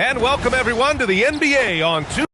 And welcome everyone to the NBA on 2.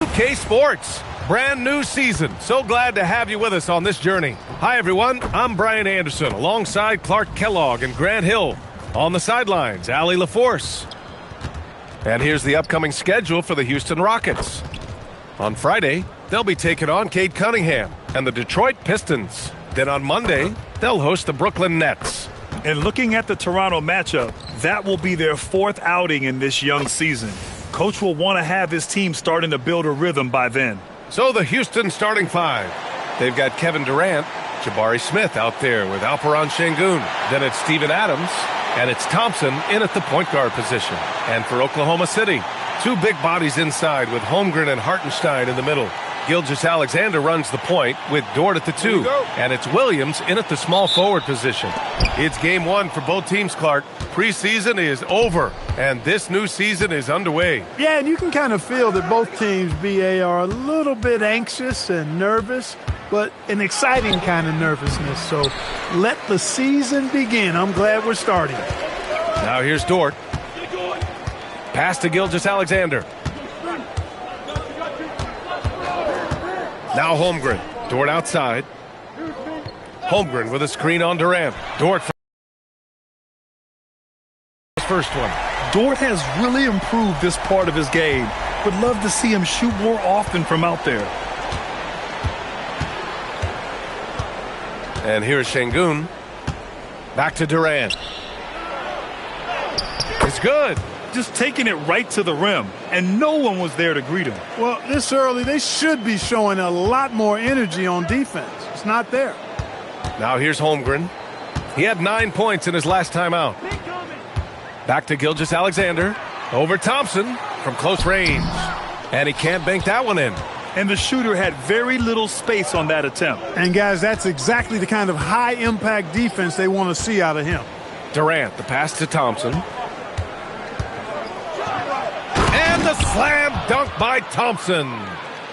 HOU Sports, brand new season. So glad to have you with us on this journey. Hi everyone, I'm Brian Anderson alongside Clark Kellogg and Grant Hill. On the sidelines, Allie LaForce. And here's the upcoming schedule for the Houston Rockets. On Friday, they'll be taking on Cade Cunningham and the Detroit Pistons. Then on Monday, they'll host the Brooklyn Nets. And looking at the Toronto matchup, that will be their fourth outing in this young season. Coach will want to have his team starting to build a rhythm by then. So the Houston starting five. They've got Kevin Durant, Jabari Smith out there with Alperen Şengün. Then it's Steven Adams, and it's Thompson in at the point guard position. And for Oklahoma City, two big bodies inside with Holmgren and Hartenstein in the middle. Gilgeous-Alexander runs the point with Dort at the 2. And it's Williams in at the small forward position. It's game one for both teams, Clark. Preseason is over, and this new season is underway. Yeah, and you can kind of feel that both teams, BA, are a little bit anxious and nervous, but an exciting kind of nervousness. So let the season begin. I'm glad we're starting. Now here's Dort. Pass to Gilgeous-Alexander. Now Holmgren. Dort outside. Holmgren with a screen on Durant. Dort for first one. Dort has really improved this part of his game. Would love to see him shoot more often from out there. And here's Şengün. Back to Durant. It's good. Just taking it right to the rim, and no one was there to greet him. Well, this early, they should be showing a lot more energy on defense. It's not there. Now here's Holmgren. He had 9 points in his last time out. Back to Gilgeous-Alexander. Over Thompson from close range. And he can't bank that one in. And the shooter had very little space on that attempt. And, guys, that's exactly the kind of high-impact defense they want to see out of him. Durant, the pass to Thompson. And the slam dunk by Thompson.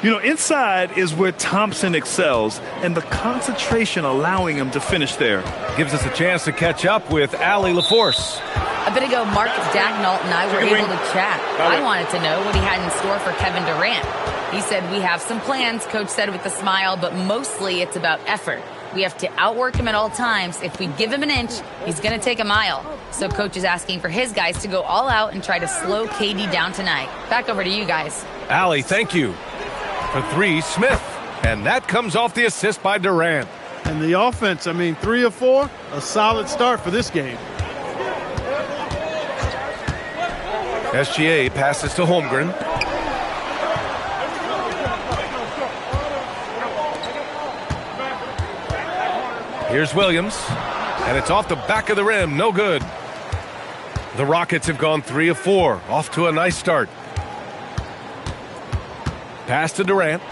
You know, inside is where Thompson excels, and the concentration allowing him to finish there. Gives us a chance to catch up with Allie LaForce. A bit ago, Mark Dagnall and I were able to chat. I wanted to know what he had in store for Kevin Durant. He said, we have some plans, Coach said with a smile, but mostly it's about effort. We have to outwork him at all times. If we give him an inch, he's going to take a mile. So Coach is asking for his guys to go all out and try to slow KD down tonight. Back over to you guys. Allie, thank you. For three, Smith. And that comes off the assist by Durant. And the offense, I mean, 3 of 4, a solid start for this game. SGA passes to Holmgren. Here's Williams. And it's off the back of the rim. No good. The Rockets have gone 3 of 4. Off to a nice start. Pass to Durant.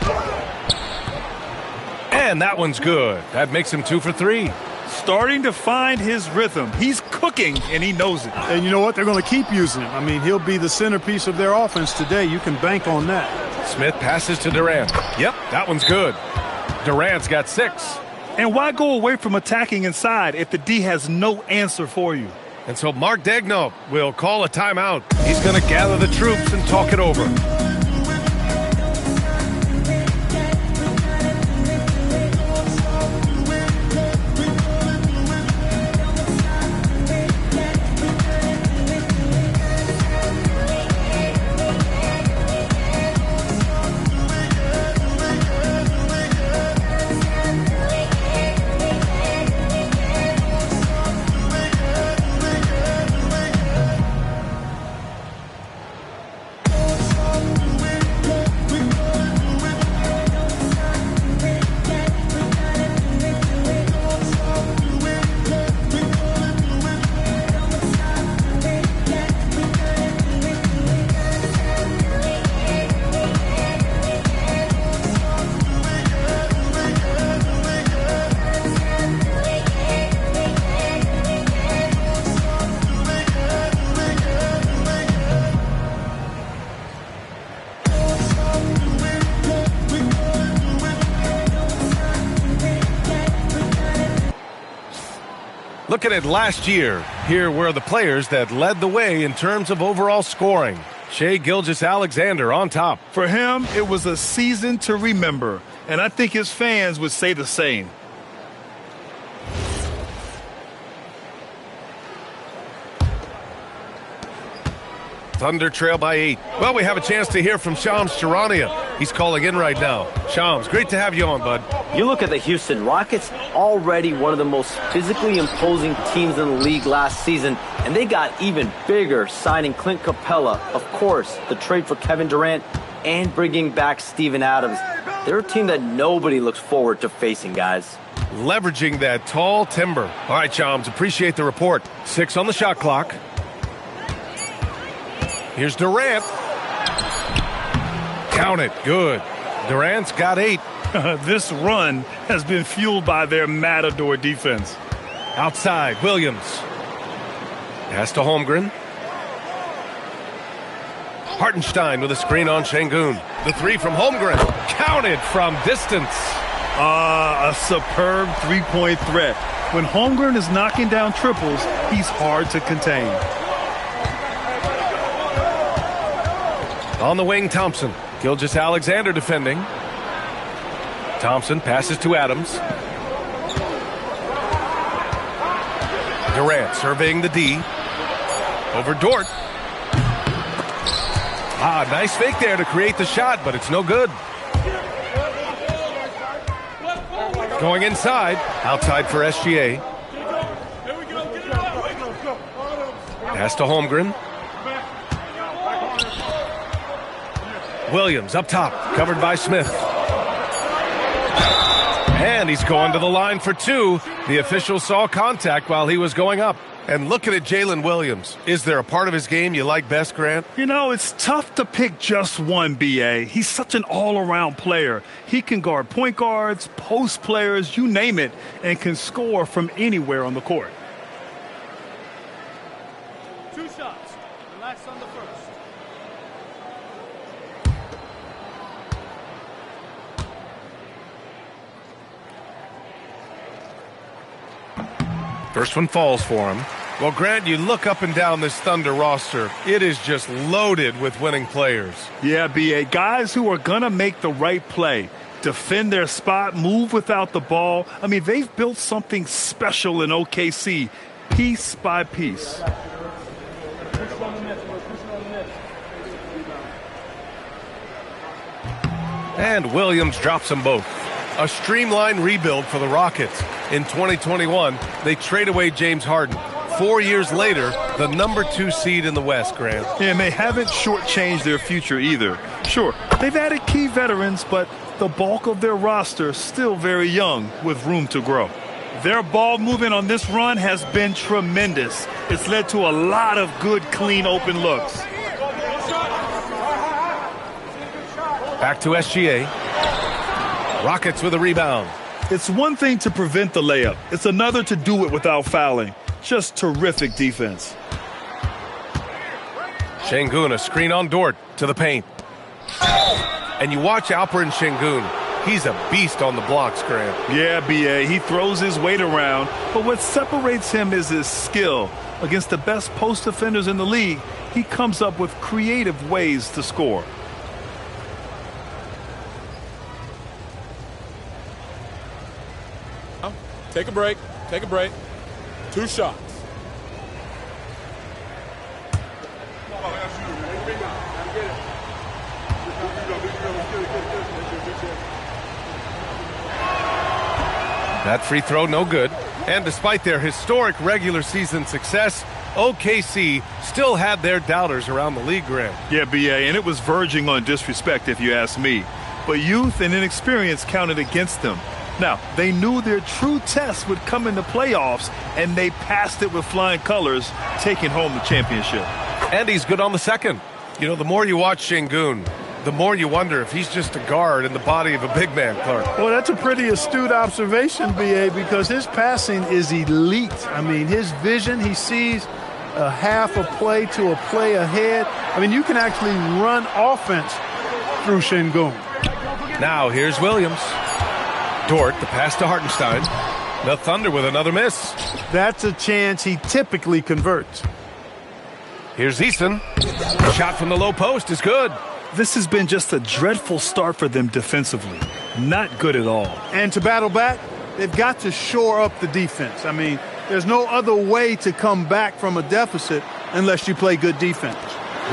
And that one's good. That makes him 2 for 3. Starting to find his rhythm. He's cooking, and he knows it. And you know what? They're going to keep using him. I mean, he'll be the centerpiece of their offense today. You can bank on that. Smith passes to Durant. Yep, that one's good. Durant's got 6. And why go away from attacking inside if the D has no answer for you? And so Mark Daigneault will call a timeout. He's going to gather the troops and talk it over. Looking at last year, here were the players that led the way in terms of overall scoring. Shai Gilgeous-Alexander on top. For him, it was a season to remember, and I think his fans would say the same. Thunder trail by 8. Well, we have a chance to hear from Shams Charania. He's calling in right now. Shams, great to have you on, bud. You look at the Houston Rockets, already one of the most physically imposing teams in the league last season, and they got even bigger signing Clint Capella, of course, the trade for Kevin Durant, and bringing back Steven Adams. They're a team that nobody looks forward to facing, guys. Leveraging that tall timber. All right, Shams, appreciate the report. 6 on the shot clock. Here's Durant. Count it. Good. Durant's got 8. This run has been fueled by their Matador defense. Outside, Williams. Pass to Holmgren. Hartenstein with a screen on Şengün. The 3 from Holmgren. Counted from distance. A superb three-point threat. When Holmgren is knocking down triples, he's hard to contain. On the wing, Thompson. Gilgeous-Alexander defending. Thompson passes to Adams. Durant surveying the D. Over Dort. Nice fake there to create the shot, but it's no good. Going inside. Outside for SGA. Pass to Holmgren. Williams up top, covered by Smith. And he's going to the line for 2. The official saw contact while he was going up. And looking at Jalen Williams, is there a part of his game you like best, Grant? You know, it's tough to pick just one, B.A. He's such an all-around player. He can guard point guards, post players, you name it, and can score from anywhere on the court. 2 shots. Relax on the first. First one falls for him. Well, Grant, you look up and down this Thunder roster. It is just loaded with winning players. Yeah, B.A. Guys who are going to make the right play, defend their spot, move without the ball. I mean, they've built something special in OKC, piece by piece. And Williams drops them both. A streamlined rebuild for the Rockets. In 2021, they trade away James Harden. 4 years later, the number 2 seed in the West, Grant. Yeah, and they haven't shortchanged their future either. Sure, they've added key veterans, but the bulk of their roster is still very young with room to grow. Their ball movement on this run has been tremendous. It's led to a lot of good, clean, open looks. Back to SGA. Rockets with a rebound. It's one thing to prevent the layup. It's another to do it without fouling. Just terrific defense. Şengün, a screen on Dort to the paint. And you watch Alperen Şengün. He's a beast on the blocks, Grant. Yeah, B.A. He throws his weight around, but what separates him is his skill. Against the best post defenders in the league, he comes up with creative ways to score. Take a break. Take a break. 2 shots. That free throw, no good. And despite their historic regular season success, OKC still had their doubters around the league, Graham. Yeah, B.A., and it was verging on disrespect if you ask me. But youth and inexperience counted against them. Now, they knew their true test would come in the playoffs, and they passed it with flying colors, taking home the championship. And he's good on the second. You know, the more you watch Şengün, the more you wonder if he's just a guard in the body of a big man, Clark. Well, that's a pretty astute observation, B.A., because his passing is elite. I mean, his vision, he sees a half a play to a play ahead. I mean, you can actually run offense through Şengün. Now, here's Williams. Dort, the pass to Hartenstein. The Thunder with another miss. That's a chance he typically converts. Here's Eason. Shot from the low post is good. This has been just a dreadful start for them defensively. Not good at all. And to battle back, they've got to shore up the defense. I mean, there's no other way to come back from a deficit unless you play good defense.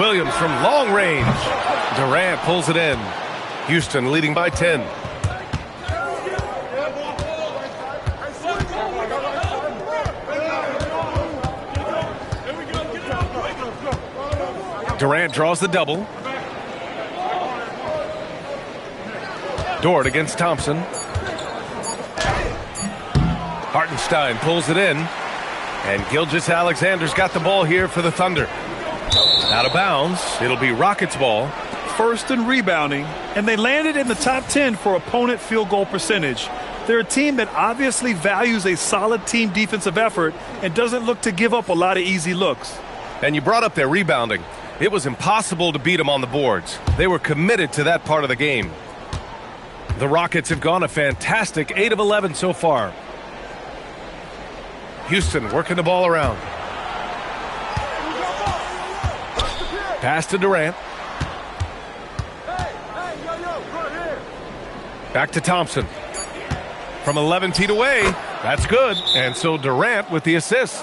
Williams from long range. Durant pulls it in. Houston leading by 10. Durant draws the double. Dort against Thompson. Hartenstein pulls it in. And Gilgeous-Alexander's got the ball here for the Thunder. Out of bounds. It'll be Rockets ball. First in rebounding, and they landed in the top 10 for opponent field goal percentage. They're a team that obviously values a solid team defensive effort and doesn't look to give up a lot of easy looks. And you brought up their rebounding. It was impossible to beat them on the boards. They were committed to that part of the game. The Rockets have gone a fantastic 8 of 11 so far. Houston working the ball around. Pass to Durant. Back to Thompson. From 11 feet away. That's good. And so Durant with the assist.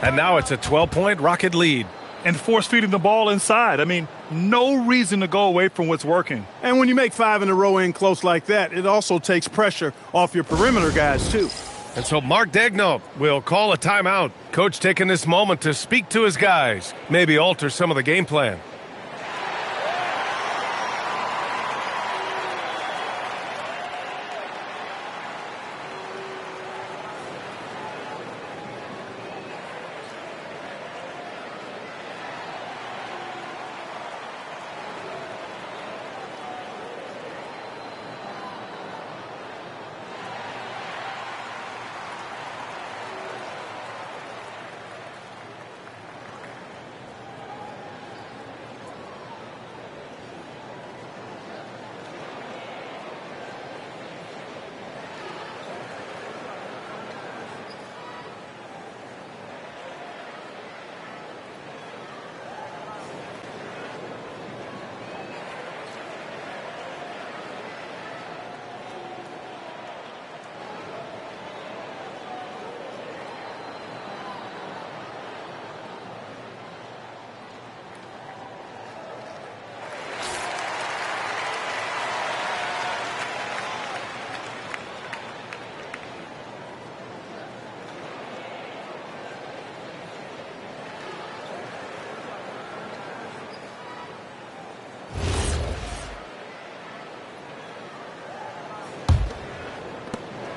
And now it's a 12-point Rocket lead. And force feeding the ball inside. I mean, no reason to go away from what's working. And when you make 5 in a row in close like that, it also takes pressure off your perimeter guys, too. And so Mark Daigneault will call a timeout. Coach taking this moment to speak to his guys, maybe alter some of the game plan.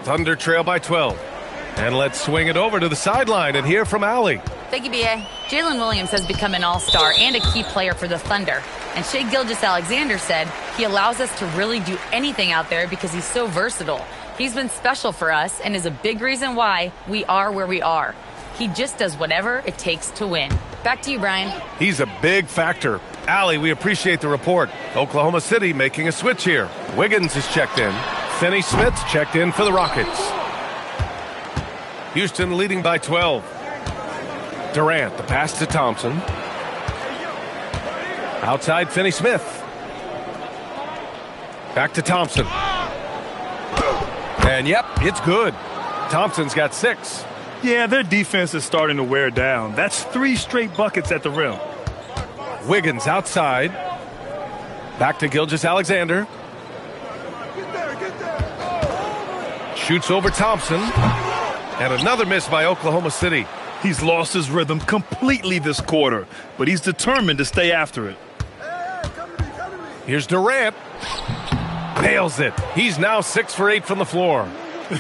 Thunder trail by 12. And let's swing it over to the sideline and hear from Allie. Thank you, B.A. Jalen Williams has become an all-star and a key player for the Thunder. And Shai Gilgeous-Alexander said he allows us to really do anything out there because he's so versatile. He's been special for us and is a big reason why we are where we are. He just does whatever it takes to win. Back to you, Brian. He's a big factor. Allie, we appreciate the report. Oklahoma City making a switch here. Wiggins is checked in. Finney Smith's checked in for the Rockets. Houston leading by 12. Durant, the pass to Thompson. Outside, Finney Smith. Back to Thompson. And yep, it's good. Thompson's got 6. Yeah, their defense is starting to wear down. That's 3 straight buckets at the rim. Wiggins outside. Back to Gilgeous-Alexander. Shoots over Thompson. And another miss by Oklahoma City. He's lost his rhythm completely this quarter, but he's determined to stay after it. Here's Durant. Nails it. He's now 6 for 8 from the floor.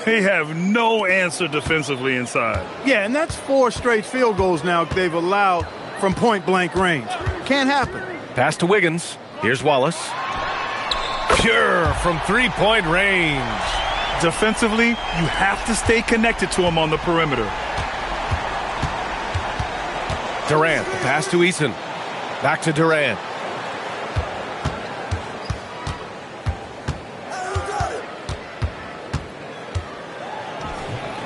They have no answer defensively inside. Yeah, and that's 4 straight field goals now they've allowed from point-blank range. Can't happen. Pass to Wiggins. Here's Wallace. Pure from three-point range. Defensively, you have to stay connected to him on the perimeter. Durant, the pass to Eason. Back to Durant.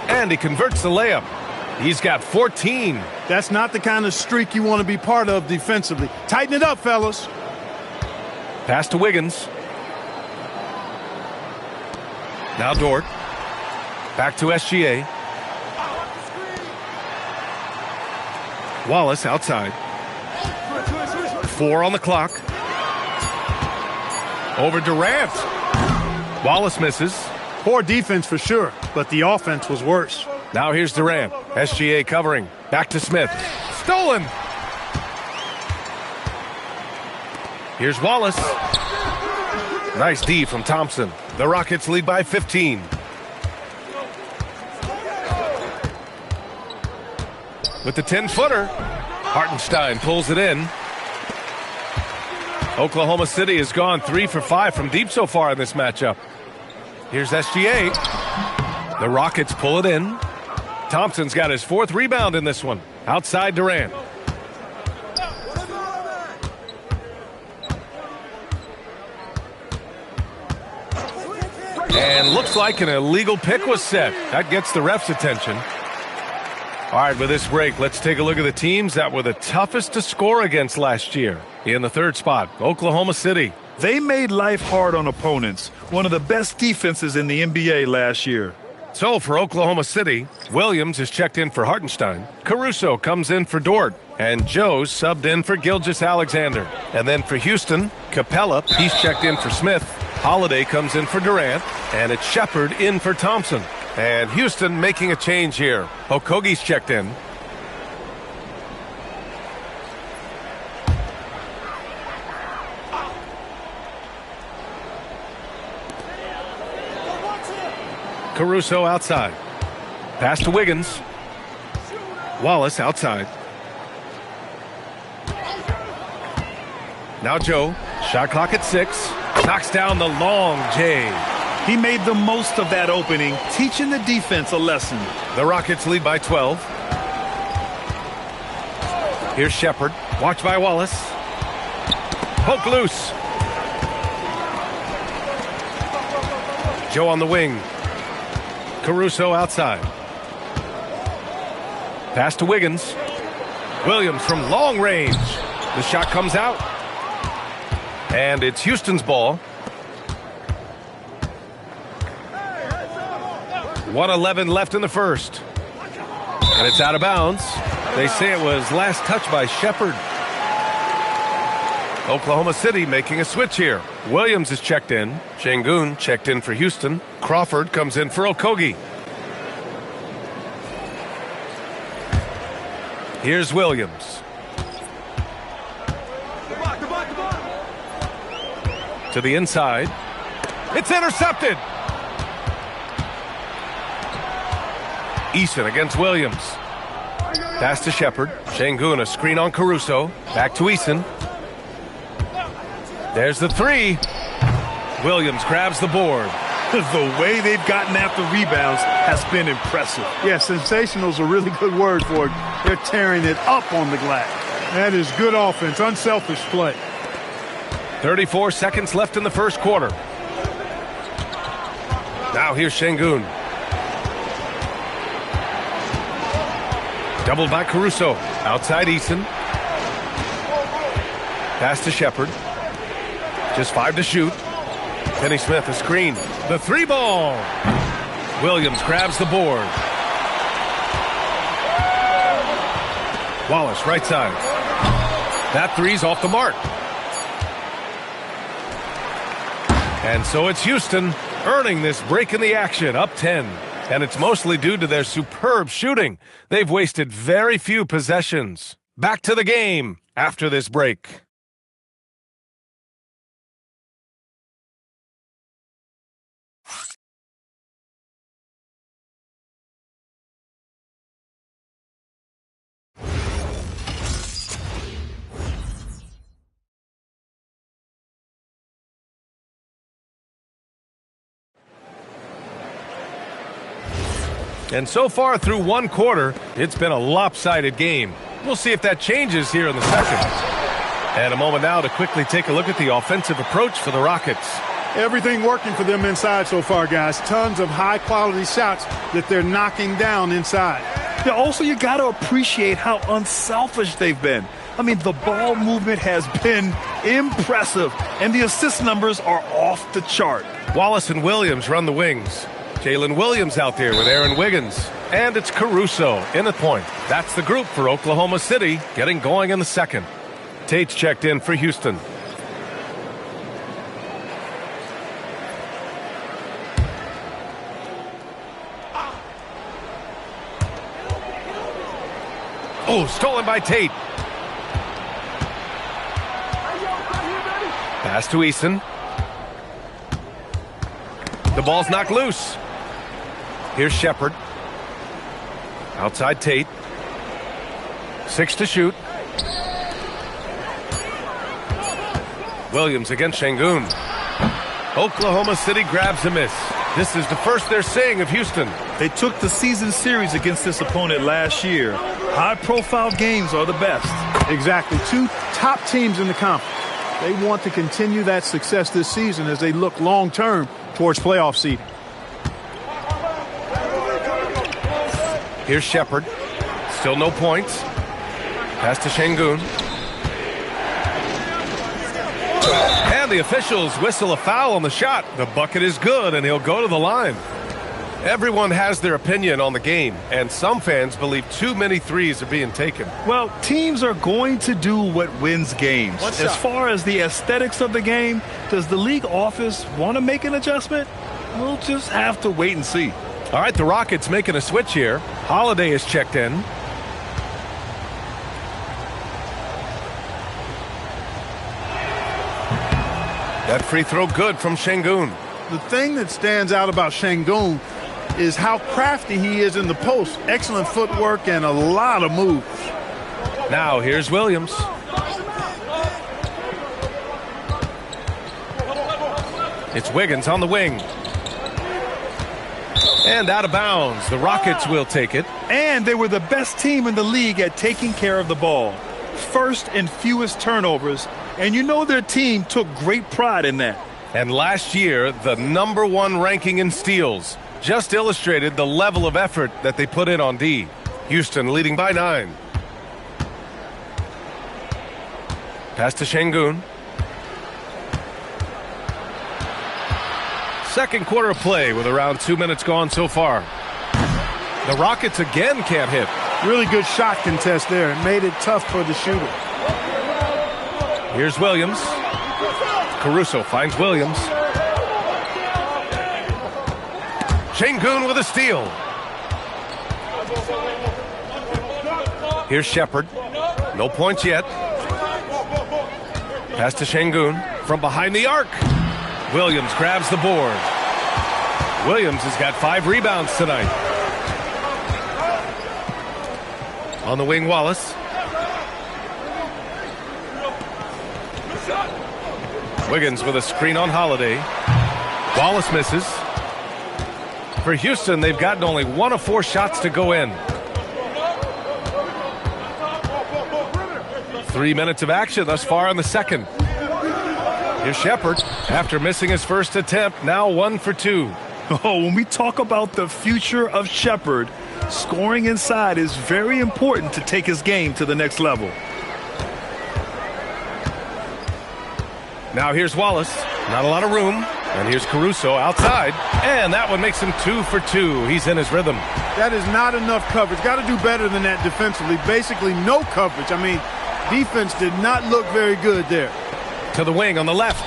And he converts the layup. He's got 14. That's not the kind of streak you want to be part of defensively. Tighten it up, fellas. Pass to Wiggins. Now Dort. Back to SGA. Wallace outside. 4 on the clock. Over Durant. Wallace misses. Poor defense for sure, but the offense was worse. Now here's Durant. SGA covering. Back to Smith. Stolen. Here's Wallace. Nice D from Thompson. The Rockets lead by 15. With the 10-footer, Hartenstein pulls it in. Oklahoma City has gone 3 for 5 from deep so far in this matchup. Here's SGA. The Rockets pull it in. Thompson's got his 4th rebound in this one. Outside Durant. And looks like an illegal pick was set. That gets the ref's attention. All right, with this break, let's take a look at the teams that were the toughest to score against last year. In the 3rd spot, Oklahoma City. They made life hard on opponents. One of the best defenses in the NBA last year. So for Oklahoma City, Williams is checked in for Hartenstein. Caruso comes in for Dort. And Joe's subbed in for Gilgeous-Alexander. And then for Houston, Capella, he's checked in for Smith. Holiday comes in for Durant. And it's Shepard in for Thompson. And Houston making a change here. Okogie's checked in. Caruso outside. Pass to Wiggins. Wallace outside. Now Joe. Shot clock at 6. Knocks down the long J. He made the most of that opening, teaching the defense a lesson. The Rockets lead by 12. Here's Shepard. Watched by Wallace. Poke loose. Joe on the wing. Caruso outside. Pass to Wiggins. Williams from long range. The shot comes out. And it's Houston's ball. 1:11 left in the first. And it's out of bounds. They say it was last touched by Shepard. Oklahoma City making a switch here. Williams is checked in. Şengün checked in for Houston. Crawford comes in for Okogie. Here's Williams. To the inside. It's intercepted. Eason against Williams. Pass to Shepard. Şengün, a screen on Caruso. Back to Eason. There's the 3. Williams grabs the board. The way they've gotten after rebounds has been impressive. Yeah, sensational is a really good word for it. They're tearing it up on the glass. That is good offense, unselfish play. 34 seconds left in the first quarter. Now here's Şengün. Doubled by Caruso. Outside Eason. Pass to Shepherd. Just 5 to shoot. Kenny Smith a screen. The 3-ball. Williams grabs the board. Wallace right side. That three's off the mark. And so it's Houston earning this break in the action, up 10. And it's mostly due to their superb shooting. They've wasted very few possessions. Back to the game after this break. And so far through one quarter, it's been a lopsided game. We'll see if that changes here in the second. And a moment now to quickly take a look at the offensive approach for the Rockets. Everything working for them inside so far, guys. Tons of high-quality shots that they're knocking down inside. Yeah, also, you got to appreciate how unselfish they've been. I mean, the ball movement has been impressive, and the assist numbers are off the chart. Wallace and Williams run the wings. Jalen Williams out there with Aaron Wiggins. And it's Caruso in the point. That's the group for Oklahoma City getting going in the second. Tate's checked in for Houston. Oh, stolen by Tate. Pass to Eason. The ball's knocked loose. Here's Shepherd. Outside Tate. 6 to shoot. Williams against Şengün. Oklahoma City grabs a miss. This is the first they're seeing of Houston. They took the season series against this opponent last year. High-profile games are the best. Exactly. 2 top teams in the conference. They want to continue that success this season as they look long-term towards playoff seeding. Here's Shepherd. Still no points. Pass to Şengün. And the officials whistle a foul on the shot. The bucket is good, and he'll go to the line. Everyone has their opinion on the game, and some fans believe too many threes are being taken. Well, teams are going to do what wins games. As far as the aesthetics of the game, does the league office want to make an adjustment? We'll just have to wait and see. All right, the Rockets making a switch here. Holiday is checked in. That free throw good from Şengün. The thing that stands out about Şengün is how crafty he is in the post. Excellent footwork and a lot of moves. Now here's Williams. It's Wiggins on the wing. And out of bounds. The Rockets will take it. And they were the best team in the league at taking care of the ball. First and fewest turnovers. And you know their team took great pride in that. And last year, the #1 ranking in steals just illustrated the level of effort that they put in on D. Houston leading by 9. Pass to Şengün. Second quarter of play with around 2 minutes gone so far. The Rockets again can't hit. Really good shot contest there. It made it tough for the shooter. Here's Williams. Caruso finds Williams. Şengün with a steal. Here's Shepherd. No points yet. Pass to Şengün from behind the arc. Williams grabs the board. Williams has got 5 rebounds tonight. On the wing, Wallace. Wiggins with a screen on Holiday. Wallace misses. For Houston, they've gotten only 1 of 4 shots to go in. 3 minutes of action thus far in the second. Here's Shepard. After missing his first attempt, now 1 for 2. Oh, when we talk about the future of Shepard, scoring inside is very important to take his game to the next level. Now here's Wallace. Not a lot of room. And here's Caruso outside. And that one makes him 2 for 2. He's in his rhythm. That is not enough coverage. Got to do better than that defensively. Basically no coverage. I mean, defense did not look very good there. To the wing on the left.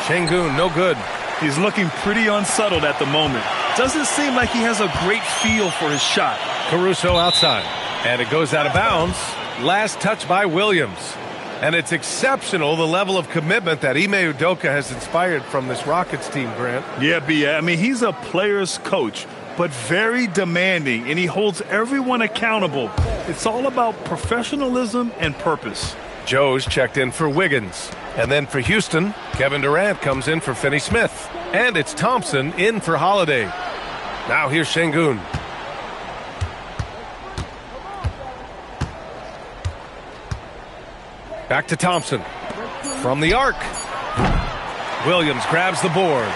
Şengün, no good. He's looking pretty unsettled at the moment. Doesn't seem like he has a great feel for his shot. Caruso outside. And it goes out of bounds. Last touch by Williams. And it's exceptional, the level of commitment that Ime Udoka has inspired from this Rockets team, Grant. Yeah, B.A. I mean, he's a player's coach, but very demanding, and he holds everyone accountable. It's all about professionalism and purpose. Joe's checked in for Wiggins. And then for Houston, Kevin Durant comes in for Finney-Smith. And it's Thompson in for Holiday. Now here's Şengün. Back to Thompson. From the arc. Williams grabs the board.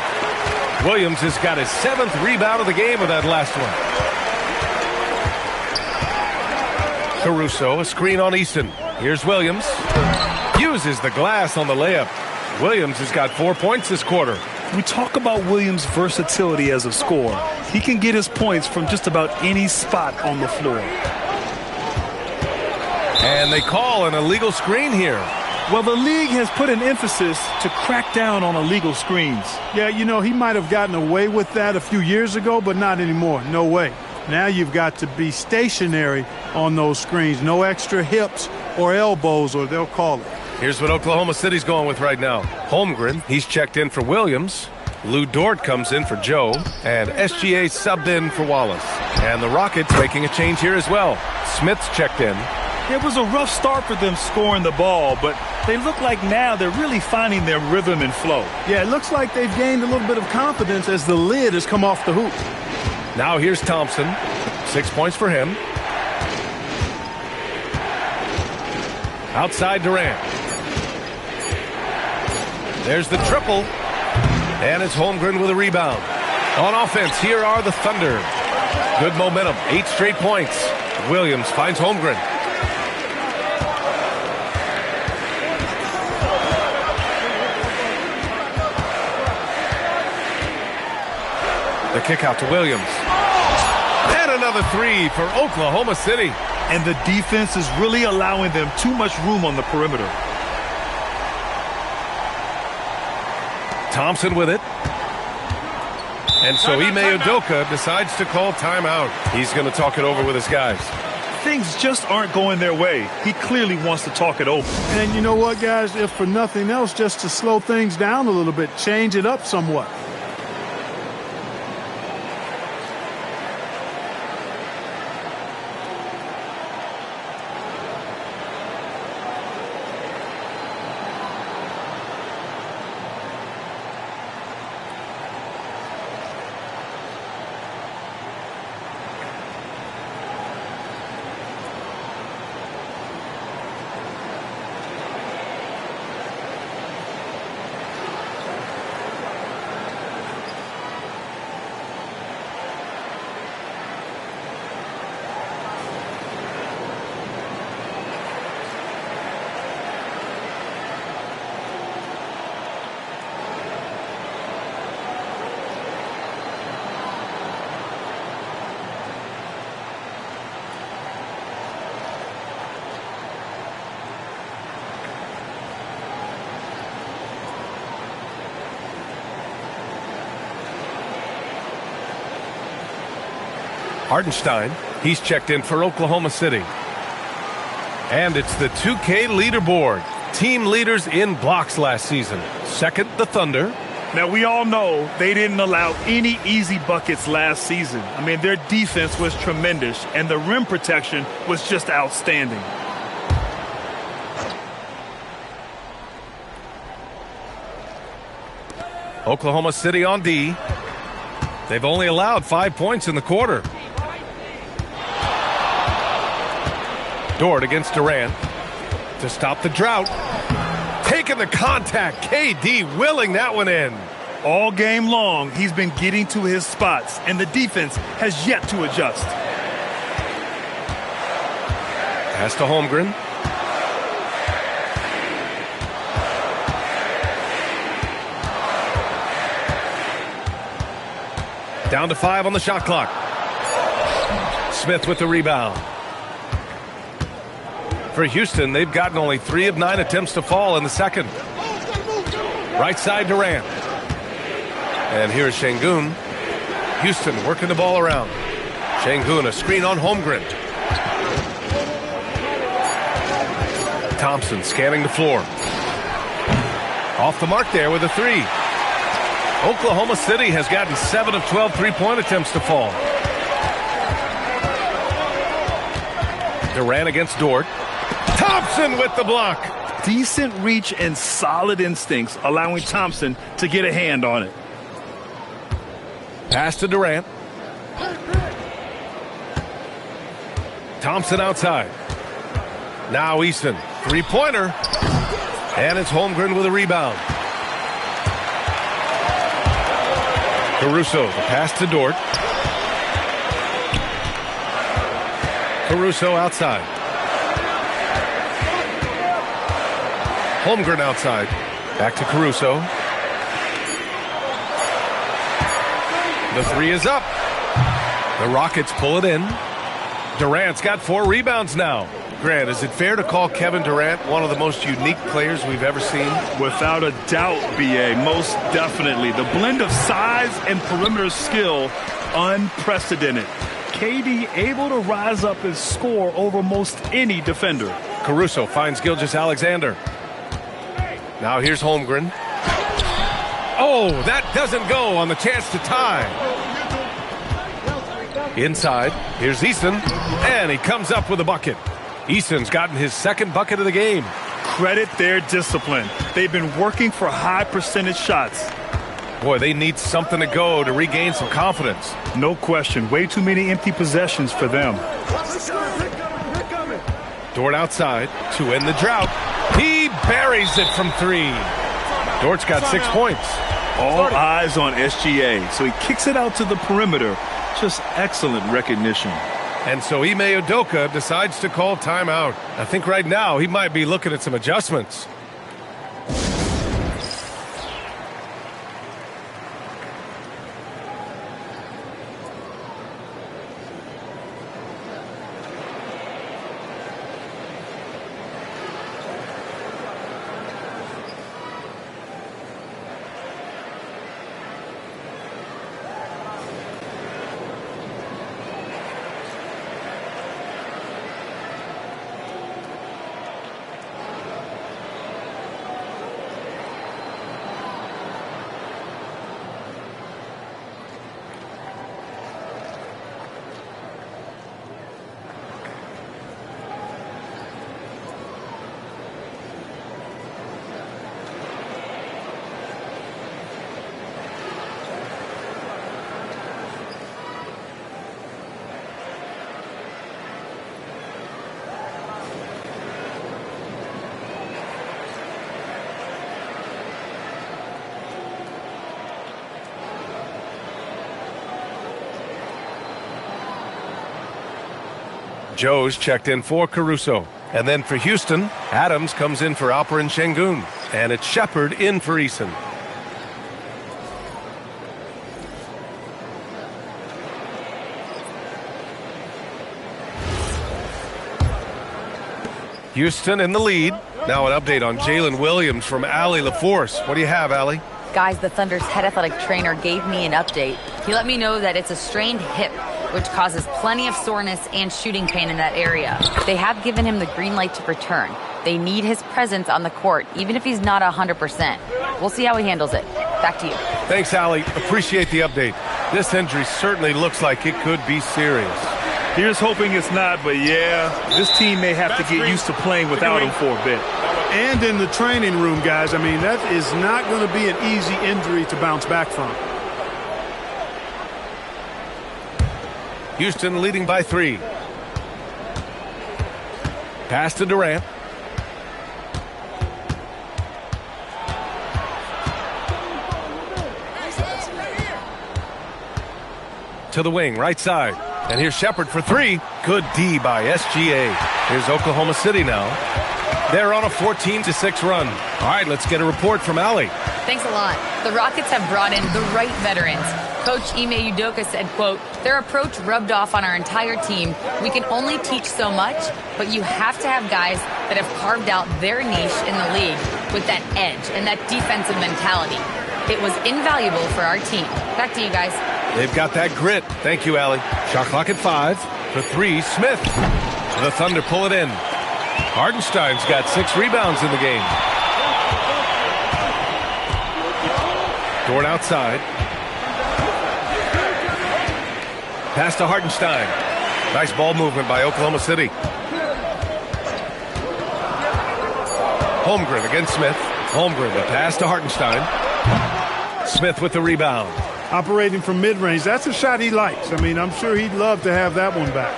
Williams has got his 7th rebound of the game of that last one. Caruso, a screen on Easton. Here's Williams. Uses the glass on the layup. Williams has got 4 points this quarter. We talk about Williams' versatility as a scorer. He can get his points from just about any spot on the floor. And they call an illegal screen here. Well, the league has put an emphasis to crack down on illegal screens. Yeah, you know, he might have gotten away with that a few years ago, but not anymore. No way. Now you've got to be stationary on those screens. No extra hips or elbows, or they'll call it. Here's what Oklahoma City's going with right now. Holmgren, he's checked in for Williams. Lou Dort comes in for Joe. And SGA subbed in for Wallace. And the Rockets making a change here as well. Smith's checked in. It was a rough start for them scoring the ball, but they look like now they're really finding their rhythm and flow. Yeah, it looks like they've gained a little bit of confidence as the lid has come off the hoop. Now here's Thompson. 6 points for him. Outside Durant. There's the triple. And it's Holmgren with a rebound. On offense, here are the Thunder. Good momentum. 8 straight points. Williams finds Holmgren. The kick out to Williams. And another 3 for Oklahoma City. And the defense is really allowing them too much room on the perimeter. Thompson with it. And so Ime Udoka decides to call timeout. He's going to talk it over with his guys. Things just aren't going their way. He clearly wants to talk it over. And you know what, guys? If for nothing else, just to slow things down a little bit, change it up somewhat. Hartenstein, he's checked in for Oklahoma City. And it's the 2K leaderboard. Team leaders in blocks last season. Second, the Thunder. Now, we all know they didn't allow any easy buckets last season. I mean, their defense was tremendous, and the rim protection was just outstanding. Oklahoma City on D. They've only allowed 5 points in the quarter. Dort against Durant. to stop the drought. Taking the contact. KD willing that one in. All game long, he's been getting to his spots, and the defense has yet to adjust. Pass to Holmgren. Down to 5 on the shot clock. Smith with the rebound. For Houston, they've gotten only 3 of 9 attempts to fall in the second. Right side Durant. And here's Şengün. Houston working the ball around. Şengün, a screen on Holmgren. Thompson scanning the floor. Off the mark there with a 3. Oklahoma City has gotten 7 of 12 three-point attempts to fall. Durant against Dort. Thompson with the block. Decent reach and solid instincts, allowing Thompson to get a hand on it. Pass to Durant. Thompson outside. Now Easton. Three-pointer. And it's Holmgren with a rebound. Caruso, the pass to Dort. Caruso outside. Holmgren outside. Back to Caruso. The 3 is up. The Rockets pull it in. Durant's got 4 rebounds now. Grant, is it fair to call Kevin Durant one of the most unique players we've ever seen? Without a doubt, B.A., most definitely. The blend of size and perimeter skill, unprecedented. KD able to rise up and score over most any defender. Caruso finds Gilgeous-Alexander. Now here's Holmgren. Oh, that doesn't go on the chance to tie. Inside, here's Easton, and he comes up with a bucket. Easton's gotten his 2nd bucket of the game. Credit their discipline. They've been working for high percentage shots. Boy, they need something to go to regain some confidence. No question. Way too many empty possessions for them. Dort outside to end the drought. He buries it from 3. Dort's got 6 points. All eyes on SGA, so he kicks it out to the perimeter. Just excellent recognition. And so Ime Udoka decides to call timeout. I think right now he might be looking at some adjustments. Joe's checked in for Caruso. And then for Houston, Adams comes in for Alperen Şengün. And it's Shepard in for Eason. Houston in the lead. Now an update on Jalen Williams from Allie LaForce. What do you have, Allie? Guys, the Thunder's head athletic trainer gave me an update. He let me know that it's a strained hip, which causes plenty of soreness and shooting pain in that area. They have given him the green light to return. They need his presence on the court, even if he's not 100%. We'll see how he handles it. Back to you. Thanks, Allie. Appreciate the update. This injury certainly looks like it could be serious. Here's hoping it's not, but yeah, this team may have to get used to playing without him for a bit. And in the training room, guys, I mean, that is not going to be an easy injury to bounce back from. Houston leading by 3. Pass to Durant. to the wing, right side. And here's Shepard for three. Good D by SGA. Here's Oklahoma City now. They're on a 14-6 run. All right, let's get a report from Allie. Thanks a lot. The Rockets have brought in the right veterans. Coach Ime Udoka said, quote, their approach rubbed off on our entire team. We can only teach so much, but you have to have guys that have carved out their niche in the league with that edge and that defensive mentality. It was invaluable for our team. Back to you guys. They've got that grit. Thank you, Allie. Shot clock at 5. For 3, Smith. The Thunder pull it in. Hardenstein's got 6 rebounds in the game. Dort outside. Pass to Hardenstein. Nice ball movement by Oklahoma City. Holmgren against Smith. Holmgren, the pass to Hardenstein. Smith with the rebound. Operating from mid-range, that's a shot he likes. I mean, I'm sure he'd love to have that one back.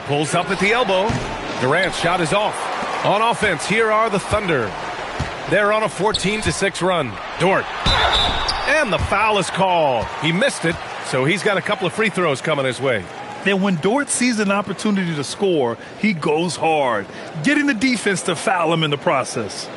Pulls up at the elbow. Durant's shot is off. On offense, here are the Thunder. They're on a 14-6 run. Dort. And the foul is called. He missed it, so he's got a couple of free throws coming his way. And when Dort sees an opportunity to score, he goes hard, getting the defense to foul him in the process.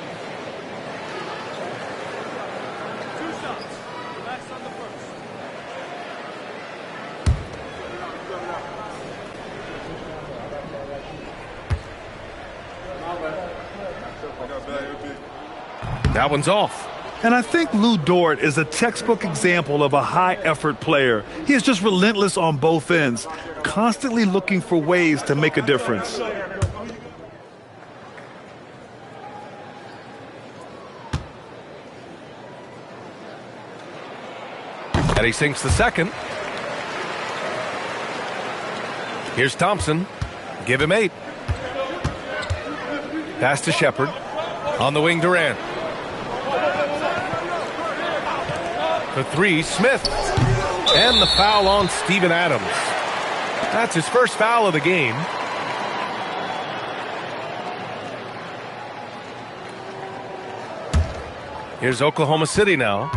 That one's off. And I think Lou Dort is a textbook example of a high-effort player. He is just relentless on both ends, constantly looking for ways to make a difference. And he sinks the second. Here's Thompson. Give him 8. Pass to Shepard. On the wing, Durant. For 3, Smith. And the foul on Steven Adams. That's his first foul of the game. Here's Oklahoma City now.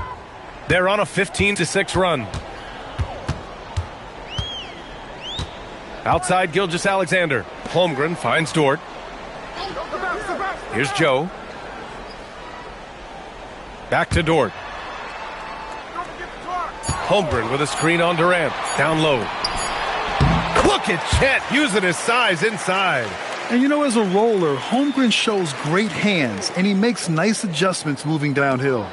They're on a 15-6 run. Outside Gilgeous-Alexander. Holmgren finds Dort. Here's Joe. Back to Dort. Holmgren with a screen on Durant. Down low. Look at Chet using his size inside. And you know, as a roller, Holmgren shows great hands, and he makes nice adjustments moving downhill.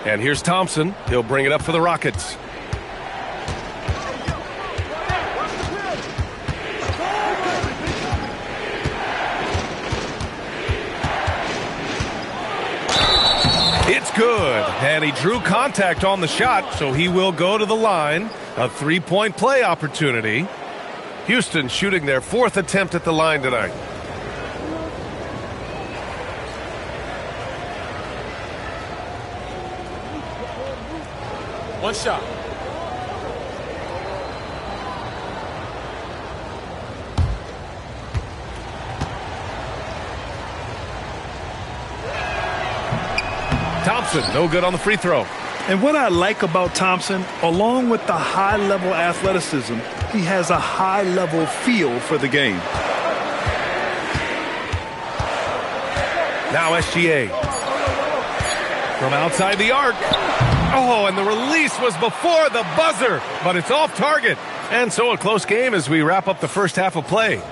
And here's Thompson. He'll bring it up for the Rockets. It's good. And he drew contact on the shot, so he will go to the line. A 3-point play opportunity. Houston shooting their 4th attempt at the line tonight. One shot. Thompson, no good on the free throw. And what I like about Thompson, along with the high-level athleticism, he has a high-level feel for the game. Now SGA. From outside the arc. Oh, and the release was before the buzzer, but it's off target. And so a close game as we wrap up the first half of play.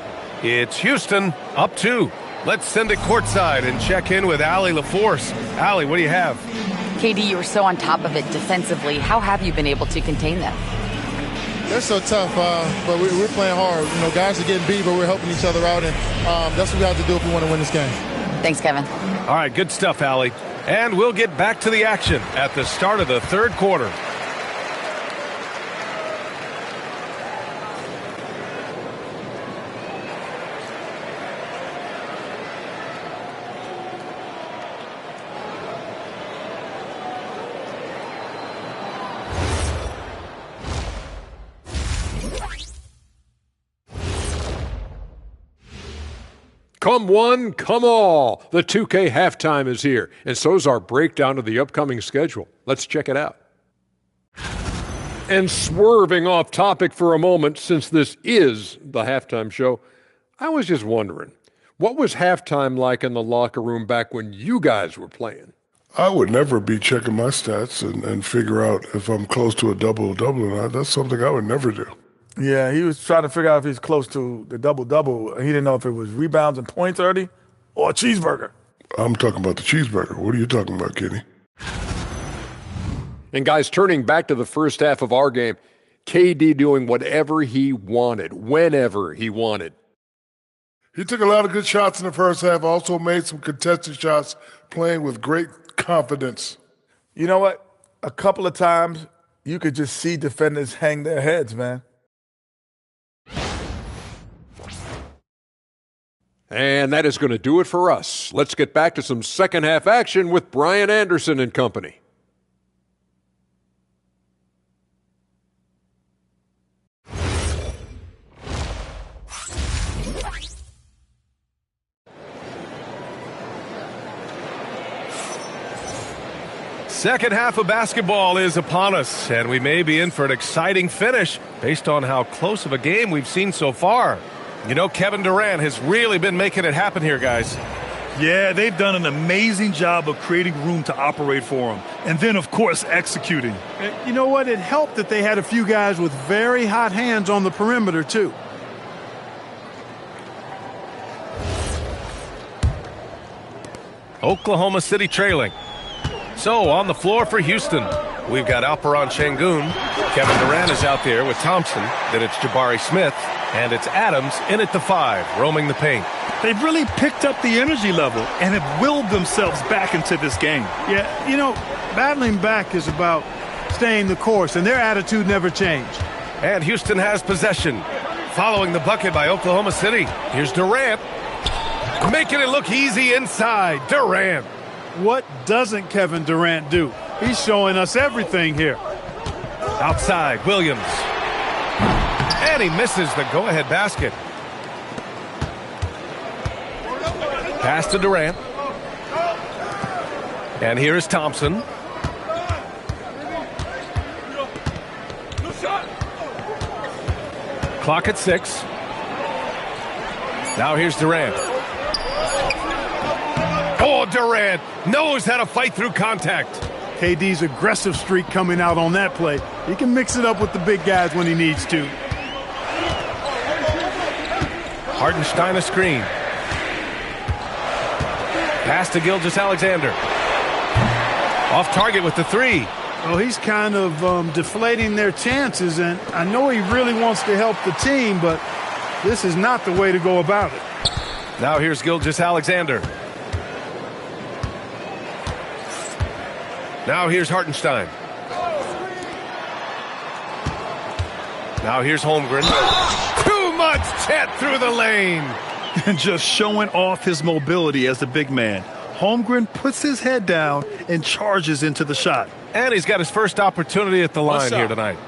It's Houston up 2. Let's send it courtside and check in with Allie LaForce. Allie, what do you have? KD, you were so on top of it defensively. How have you been able to contain them? They're so tough, but we're playing hard. You know, guys are getting beat, but we're helping each other out, and that's what we have to do if we want to win this game. Thanks, Kevin. All right, good stuff, Allie. And we'll get back to the action at the start of the third quarter. Come one, come all. The 2K halftime is here, and so's our breakdown of the upcoming schedule. Let's check it out. And swerving off topic for a moment, since this is the halftime show, I was just wondering, what was halftime like in the locker room back when you guys were playing? I would never be checking my stats and figure out if I'm close to a double-double or not. That's something I would never do. Yeah, he was trying to figure out if he's close to the double-double. He didn't know if it was rebounds and points, Ernie, or a cheeseburger. I'm talking about the cheeseburger. What are you talking about, Kenny? And guys, turning back to the first half of our game, KD doing whatever he wanted, whenever he wanted. He took a lot of good shots in the first half, also made some contested shots, playing with great confidence. You know what? A couple of times, you could just see defenders hang their heads, man. And that is going to do it for us. Let's get back to some second half action with Brian Anderson and company. Second half of basketball is upon us, and we may be in for an exciting finish based on how close of a game we've seen so far. You know, Kevin Durant has really been making it happen here, guys. Yeah, they've done an amazing job of creating room to operate for him. And then, of course, executing. You know what? It helped that they had a few guys with very hot hands on the perimeter, too. Oklahoma City trailing. So, on the floor for Houston, we've got Alperen Şengün. Kevin Durant is out there with Thompson. Then it's Jabari Smith. And it's Adams in at the 5, roaming the paint. They've really picked up the energy level and have willed themselves back into this game. Yeah, you know, battling back is about staying the course, and their attitude never changed. And Houston has possession. Following the bucket by Oklahoma City. Here's Durant. Making it look easy inside. Durant. What doesn't Kevin Durant do? He's showing us everything here. Outside, Williams. And he misses the go-ahead basket. Pass to Durant. And here is Thompson. Clock at 6. Now here's Durant. Oh, Durant knows how to fight through contact. KD's aggressive streak coming out on that play. He can mix it up with the big guys when he needs to. Hartenstein a screen. Pass to Gilgeous-Alexander. Off target with the 3. Well, he's kind of deflating their chances, and I know he really wants to help the team, but this is not the way to go about it. Now here's Gilgeous-Alexander. Now here's Hartenstein. Now here's Holmgren. Too much Chet through the lane. And just showing off his mobility as the big man. Holmgren puts his head down and charges into the shot. And he's got his first opportunity at the line here tonight.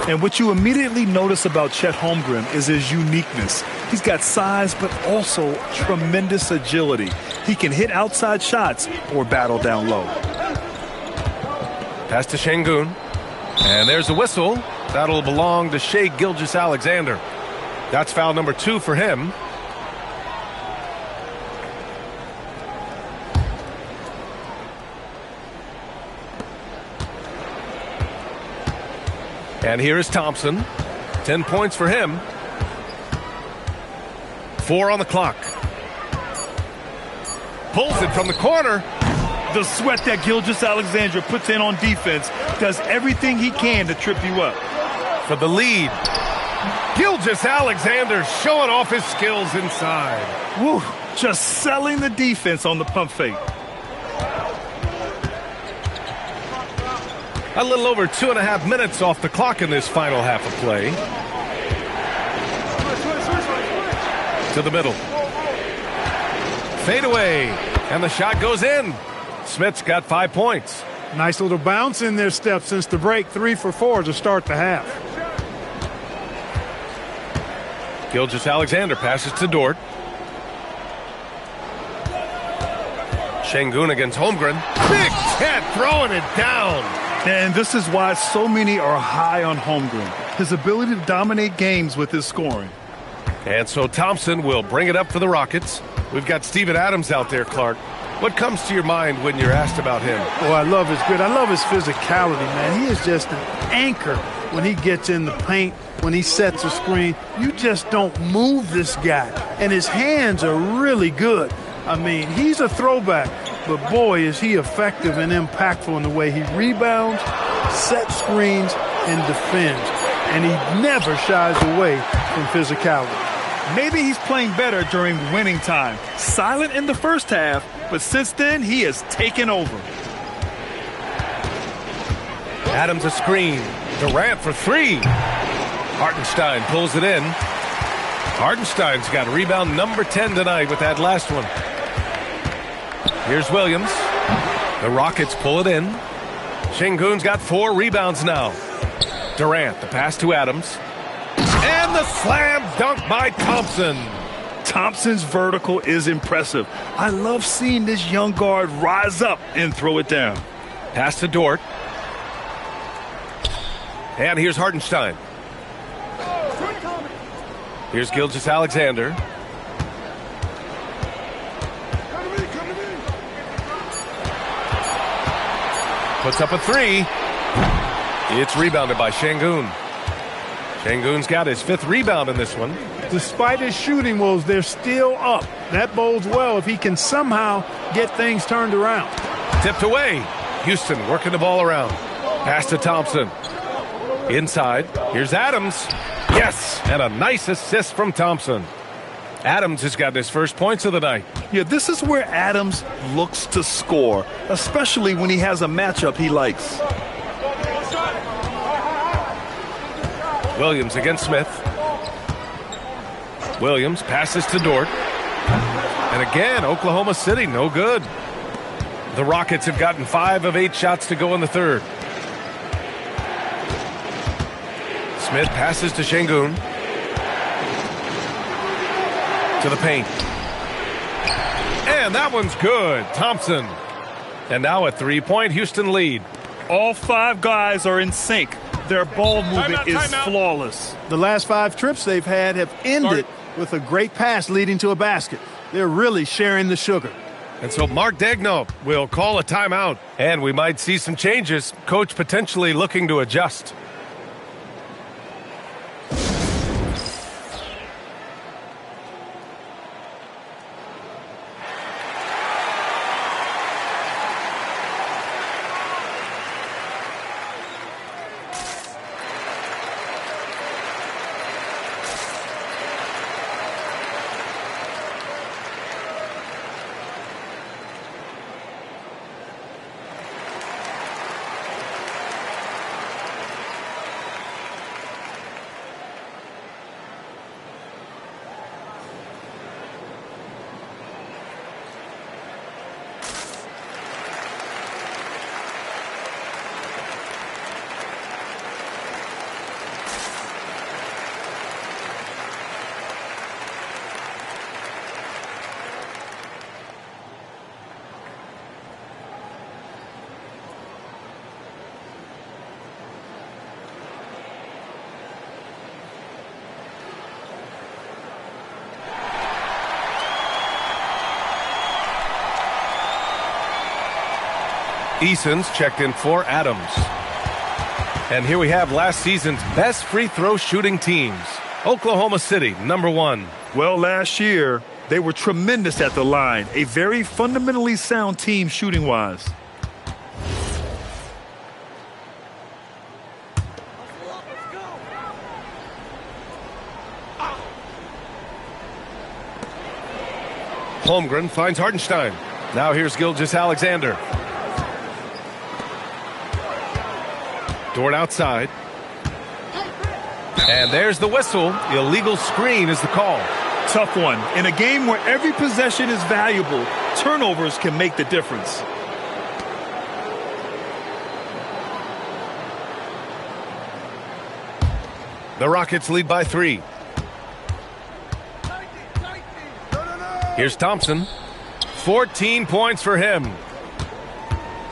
And what you immediately notice about Chet Holmgren is his uniqueness. He's got size, but also tremendous agility. He can hit outside shots or battle down low. Pass to Şengün. And there's a whistle. That'll belong to Shai Gilgeous-Alexander. That's foul number 2 for him. And here is Thompson. 10 points for him. 4 on the clock. Pulls it from the corner. The sweat that Gilgeous-Alexander puts in on defense does everything he can to trip you up. For the lead. Gilgeous-Alexander showing off his skills inside. Woo, just selling the defense on the pump fake. A little over 2.5 minutes off the clock in this final half of play. To the middle. Fade away. And the shot goes in. Smith's got 5 points. Nice little bounce in their step since the break. 3 for 4 to start the half. Gilgeous-Alexander passes to Dort. Şengün against Holmgren. Big Ted throwing it down. And this is why so many are high on Holmgren. His ability to dominate games with his scoring. And so Thompson will bring it up for the Rockets. We've got Steven Adams out there, Clark. What comes to your mind when you're asked about him? Oh, I love his grit. I love his physicality, man. He is just an anchor when he gets in the paint, when he sets a screen. You just don't move this guy. And his hands are really good. I mean, he's a throwback, but boy, is he effective and impactful in the way he rebounds, sets screens, and defends. And he never shies away from physicality. Maybe he's playing better during winning time. Silent in the first half, but since then, he has taken over. Adams a screen. Durant for three. Hartenstein pulls it in. Hartenstein's got rebound number 10 tonight with that last one. Here's Williams. The Rockets pull it in. Şengün's got 4 rebounds now. Durant, the pass to Adams. And the slam dunk by Thompson. Thompson's vertical is impressive. I love seeing this young guard rise up and throw it down. Pass to Dort. And here's Hartenstein. Here's Gilgeous-Alexander. Puts up a three. It's rebounded by Şengün. Şengün's got his 5th rebound in this one. Despite his shooting woes, they're still up. That bodes well if he can somehow get things turned around. Tipped away. Houston working the ball around. Pass to Thompson. Inside. Here's Adams. Yes, and a nice assist from Thompson. Adams has got his first points of the night. Yeah, this is where Adams looks to score, especially when he has a matchup he likes. Williams against Smith. Williams passes to Dort. And again, Oklahoma City, no good. The Rockets have gotten 5 of 8 shots to go in the third. Smith passes to Şengün. To the paint. And that one's good. Thompson. And now a 3-point Houston lead. All 5 guys are in sync. Their ball movement is flawless. The last 5 trips they've had have ended with a great pass leading to a basket. They're really sharing the sugar. And so Mark Daigneault will call a timeout. And we might see some changes. Coach potentially looking to adjust. Eason's checked in for Adams. And here we have last season's best free throw shooting teams. Oklahoma City, number 1. Well, last year, they were tremendous at the line. A very fundamentally sound team shooting-wise. Holmgren finds Hartenstein. Now here's Gilgeous-Alexander. Dort outside. And there's the whistle. Illegal screen is the call. Tough one. In a game where every possession is valuable, turnovers can make the difference. The Rockets lead by 3. Here's Thompson. 14 points for him.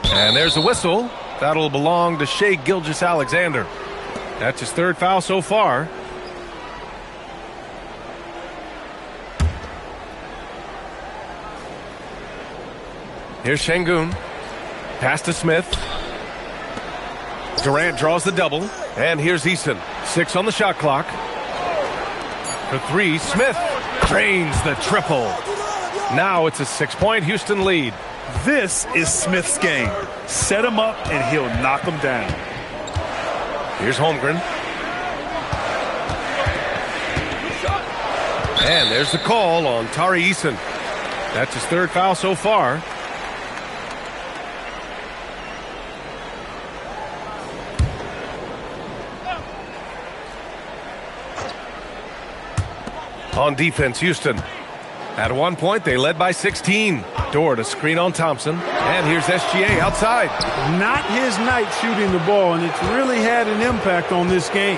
And there's a whistle. That'll belong to Shai Gilgeous-Alexander. That's his 3rd foul so far. Here's Şengün. Pass to Smith. Durant draws the double. And here's Eason. 6 on the shot clock. For 3, Smith drains the triple. Now it's a 6-point Houston lead. This is Smith's game. Set him up and he'll knock him down. Here's Holmgren. And there's the call on Tari Eason. That's his 3rd foul so far. On defense, Houston. At one point, they led by 16. Dort, a screen on Thompson. And here's SGA outside. Not his night shooting the ball, and it's really had an impact on this game.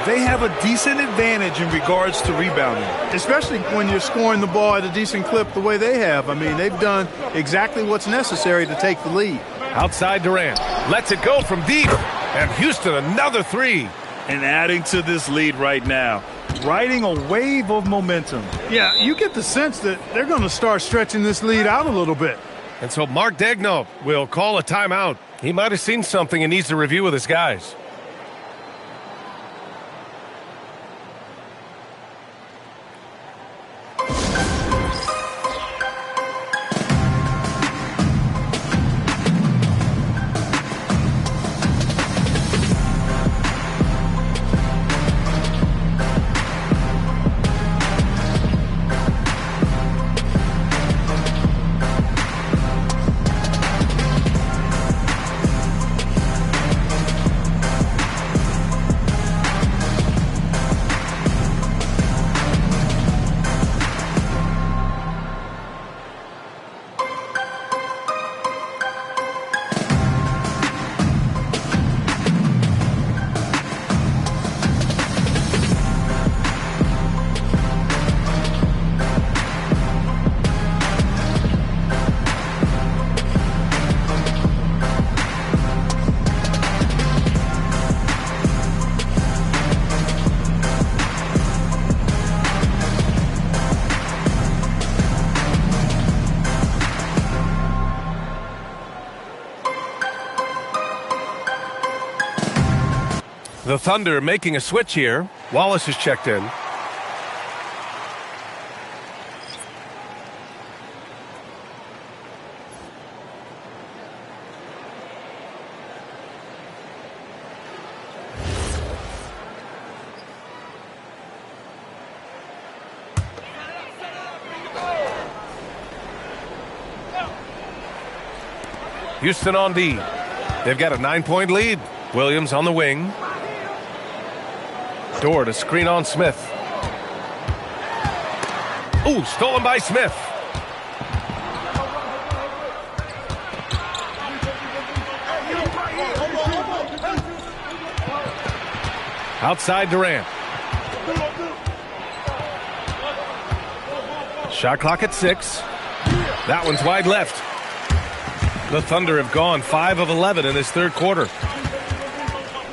They have a decent advantage in regards to rebounding. Especially when you're scoring the ball at a decent clip the way they have. I mean, they've done exactly what's necessary to take the lead. Outside Durant. Lets it go from deep. And Houston, another 3. And adding to this lead right now. Riding a wave of momentum. Yeah, you get the sense that they're going to start stretching this lead out a little bit. And so Mark Daigneault will call a timeout. He might have seen something and needs to review with his guys. The Thunder making a switch here. Wallace is checked in. Houston on D. They've got a 9-point lead. Williams on the wing. Dort, a screen on Smith. Ooh, stolen by Smith. Outside Durant. Shot clock at 6. That one's wide left. The Thunder have gone 5 of 11 in this 3rd quarter.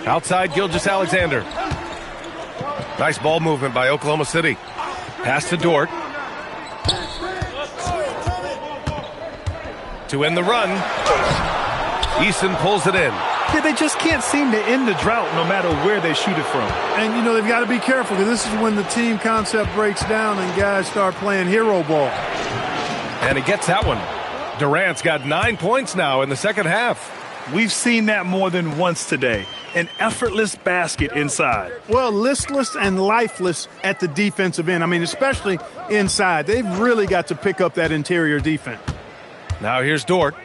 Outside Gilgeous-Alexander. Nice ball movement by Oklahoma City. Pass to Dort. To end the run. Eason pulls it in. Yeah, they just can't seem to end the drought no matter where they shoot it from. And, you know, they've got to be careful because this is when the team concept breaks down and guys start playing hero ball. And he gets that one. Durant's got 9 points now in the second half. We've seen that more than once today. An effortless basket inside. Well, listless and lifeless at the defensive end. I mean, especially inside. They've really got to pick up that interior defense. Now here's Dort.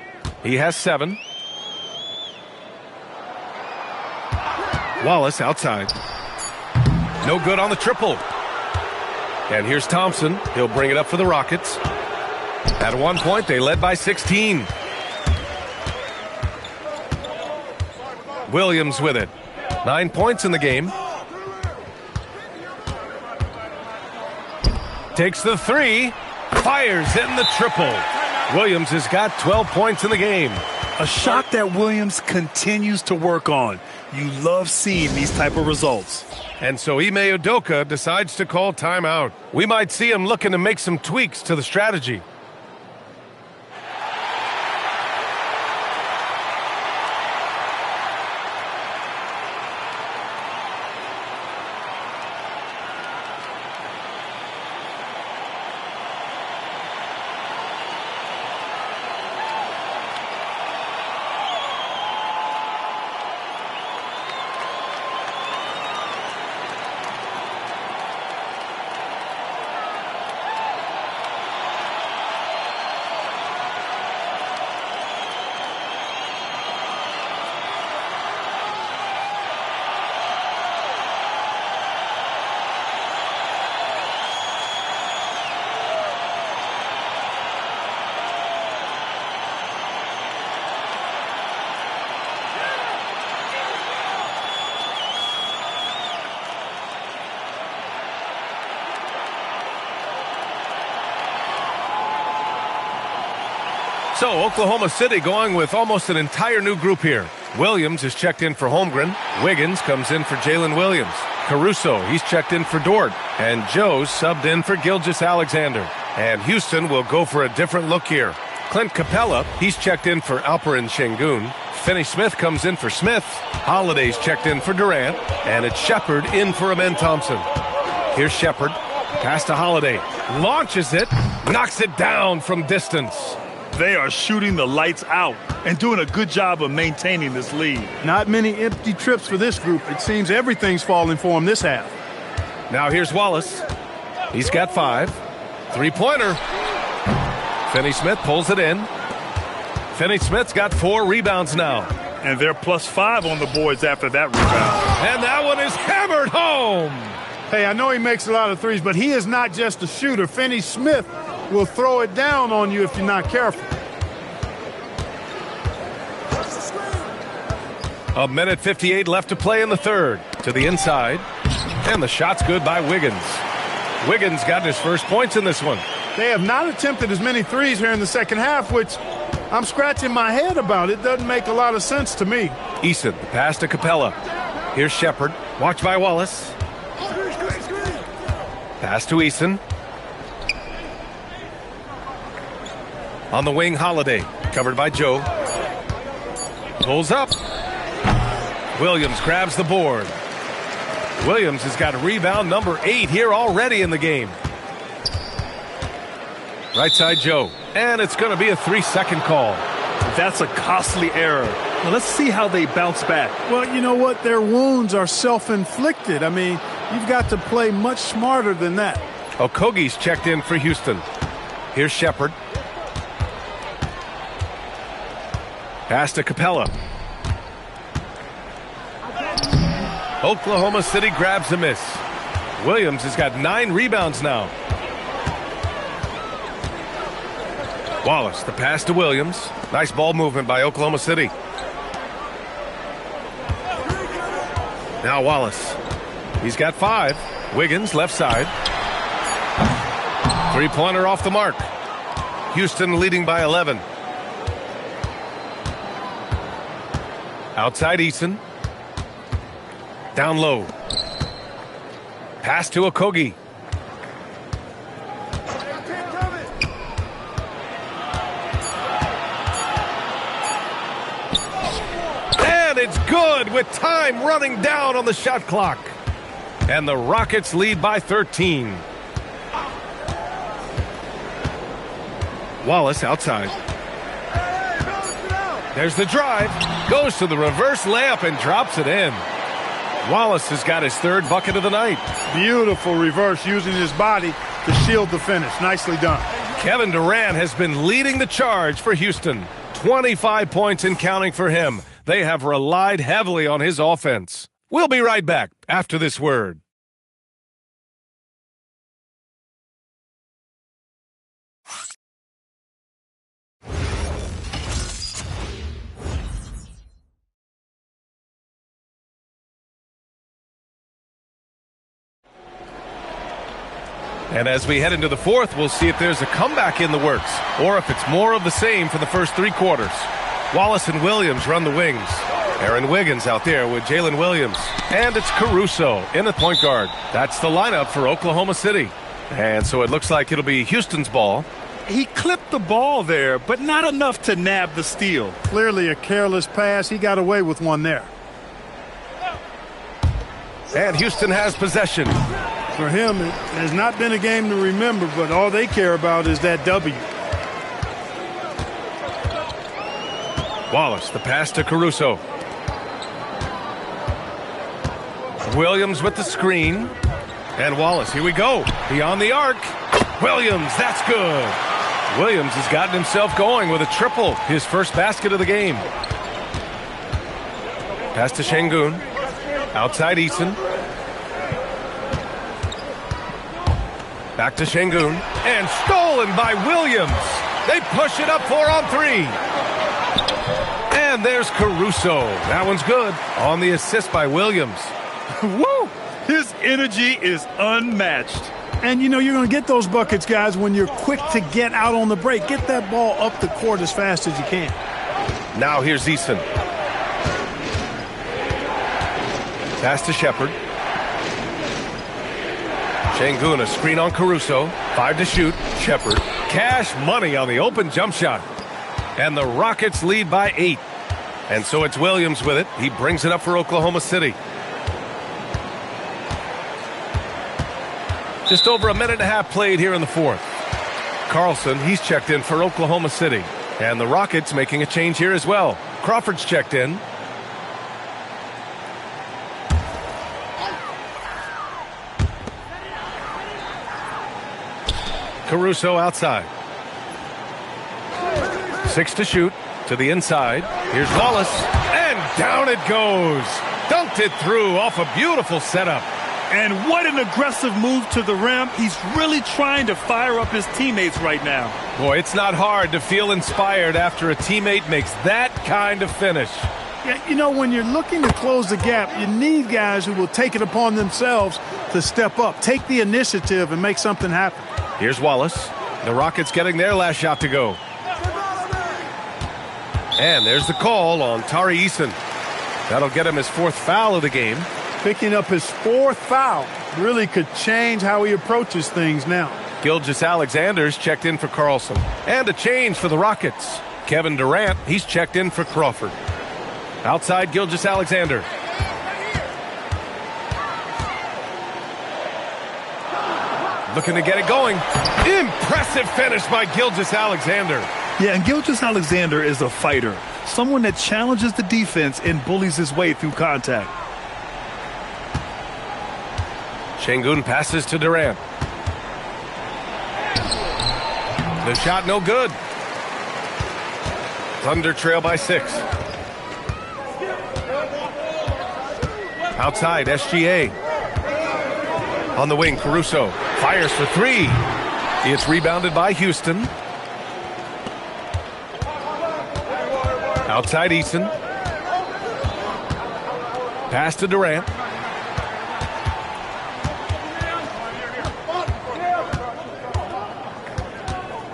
He has 7. Wallace outside. No good on the triple. And here's Thompson. He'll bring it up for the Rockets. At one point, they led by 16. Williams with it. 9 points in the game. Takes the 3. Fires in the triple. Williams has got 12 points in the game. A shot that Williams continues to work on. You love seeing these type of results. And so Ime Udoka decides to call timeout. We might see him looking to make some tweaks to the strategy. So Oklahoma City going with almost an entire new group here. Williams is checked in for Holmgren. Wiggins comes in for Jalen Williams. Caruso, he's checked in for Dort. And Joe's subbed in for Gilgeous-Alexander. And Houston will go for a different look here. Clint Capella, he's checked in for Alperen Şengün. Finney-Smith comes in for Smith. Holiday's checked in for Durant. And it's Shepard in for Amen Thompson. Here's Shepard. Pass to Holiday. Launches it. Knocks it down from distance. They are shooting the lights out and doing a good job of maintaining this lead. Not many empty trips for this group. It seems everything's falling for him this half. Now here's Wallace. He's got 5. Three-pointer. Finney-Smith pulls it in. Finney-Smith's got 4 rebounds now. And they're +5 on the boards after that rebound. And that one is hammered home. Hey, I know he makes a lot of threes, but he is not just a shooter. Finney-Smith will throw it down on you if you're not careful. A minute 58 left to play in the third. To the inside. And the shot's good by Wiggins. Wiggins got his first points in this one. They have not attempted as many threes here in the second half, which I'm scratching my head about. It doesn't make a lot of sense to me. Eason, the pass to Capella. Here's Shepard. Watched by Wallace. Pass to Eason. On the wing, Holiday. Covered by Joe. Pulls up. Williams grabs the board. Williams has got rebound number 8 here already in the game. Right side, Joe. And it's going to be a 3-second call. That's a costly error. Now let's see how they bounce back. Well, you know what? Their wounds are self-inflicted. I mean, you've got to play much smarter than that. Okogie's checked in for Houston. Here's Shepard. Pass to Capella. Oklahoma City grabs a miss. Williams has got 9 rebounds now. Wallace, the pass to Williams. Nice ball movement by Oklahoma City. Now Wallace. He's got 5. Wiggins, left side. Three-pointer off the mark. Houston leading by 11. Outside Eason. Down low. Pass to Okogie. And it's good with time running down on the shot clock. And the Rockets lead by 13. Wallace outside. There's the drive. Goes to the reverse layup and drops it in. Wallace has got his 3rd bucket of the night. Beautiful reverse using his body to shield the finish. Nicely done. Kevin Durant has been leading the charge for Houston. 25 points and counting for him. They have relied heavily on his offense. We'll be right back after this word. And as we head into the fourth, we'll see if there's a comeback in the works or if it's more of the same for the first 3 quarters. Wallace and Williams run the wings. Aaron Wiggins out there with Jalen Williams. And it's Caruso in at point guard. That's the lineup for Oklahoma City. And so it looks like it'll be Houston's ball. He clipped the ball there, but not enough to nab the steal. Clearly a careless pass. He got away with one there. And Houston has possession. For him, it has not been a game to remember, but all they care about is that W. Wallace, the pass to Caruso. Williams with the screen. And Wallace, here we go. Beyond the arc. Williams, that's good. Williams has gotten himself going with a triple. His first basket of the game. Pass to Şengün. Outside Eason. Back to Şengün. And stolen by Williams. They push it up 4 on 3. And there's Caruso. That one's good. On the assist by Williams. Woo! His energy is unmatched. And, you know, you're going to get those buckets, guys, when you're quick to get out on the break. Get that ball up the court as fast as you can. Now here's Eason. Pass to Shepard. Şengün, a screen on Caruso. 5 to shoot. Shepard. Cash money on the open jump shot. And the Rockets lead by 8. And so it's Williams with it. He brings it up for Oklahoma City. Just over a minute and a half played here in the fourth. Carlson, he's checked in for Oklahoma City. And the Rockets making a change here as well. Crawford's checked in. Caruso outside. 6 to shoot. To the inside. Here's Wallace. And down it goes. Dunked it through off a beautiful setup. And what an aggressive move to the rim. He's really trying to fire up his teammates right now. Boy, it's not hard to feel inspired after a teammate makes that kind of finish. Yeah, you know, when you're looking to close the gap, you need guys who will take it upon themselves to step up, take the initiative, and make something happen. Here's Wallace. The Rockets getting their last shot to go. And there's the call on Tari Eason. That'll get him his 4th foul of the game. Picking up his 4th foul really could change how he approaches things now. Gilgeous-Alexander's checked in for Carlson. And a change for the Rockets. Kevin Durant, he's checked in for Crawford. Outside Gilgeous-Alexander. Looking to get it going. Impressive finish by Gilgeous-Alexander. Yeah, and Gilgeous-Alexander is a fighter. Someone that challenges the defense and bullies his way through contact. Şengün passes to Durant. The shot no good. Thunder trail by 6. Outside, SGA. On the wing, Caruso fires for 3. It's rebounded by Houston. Outside Eason. Pass to Durant.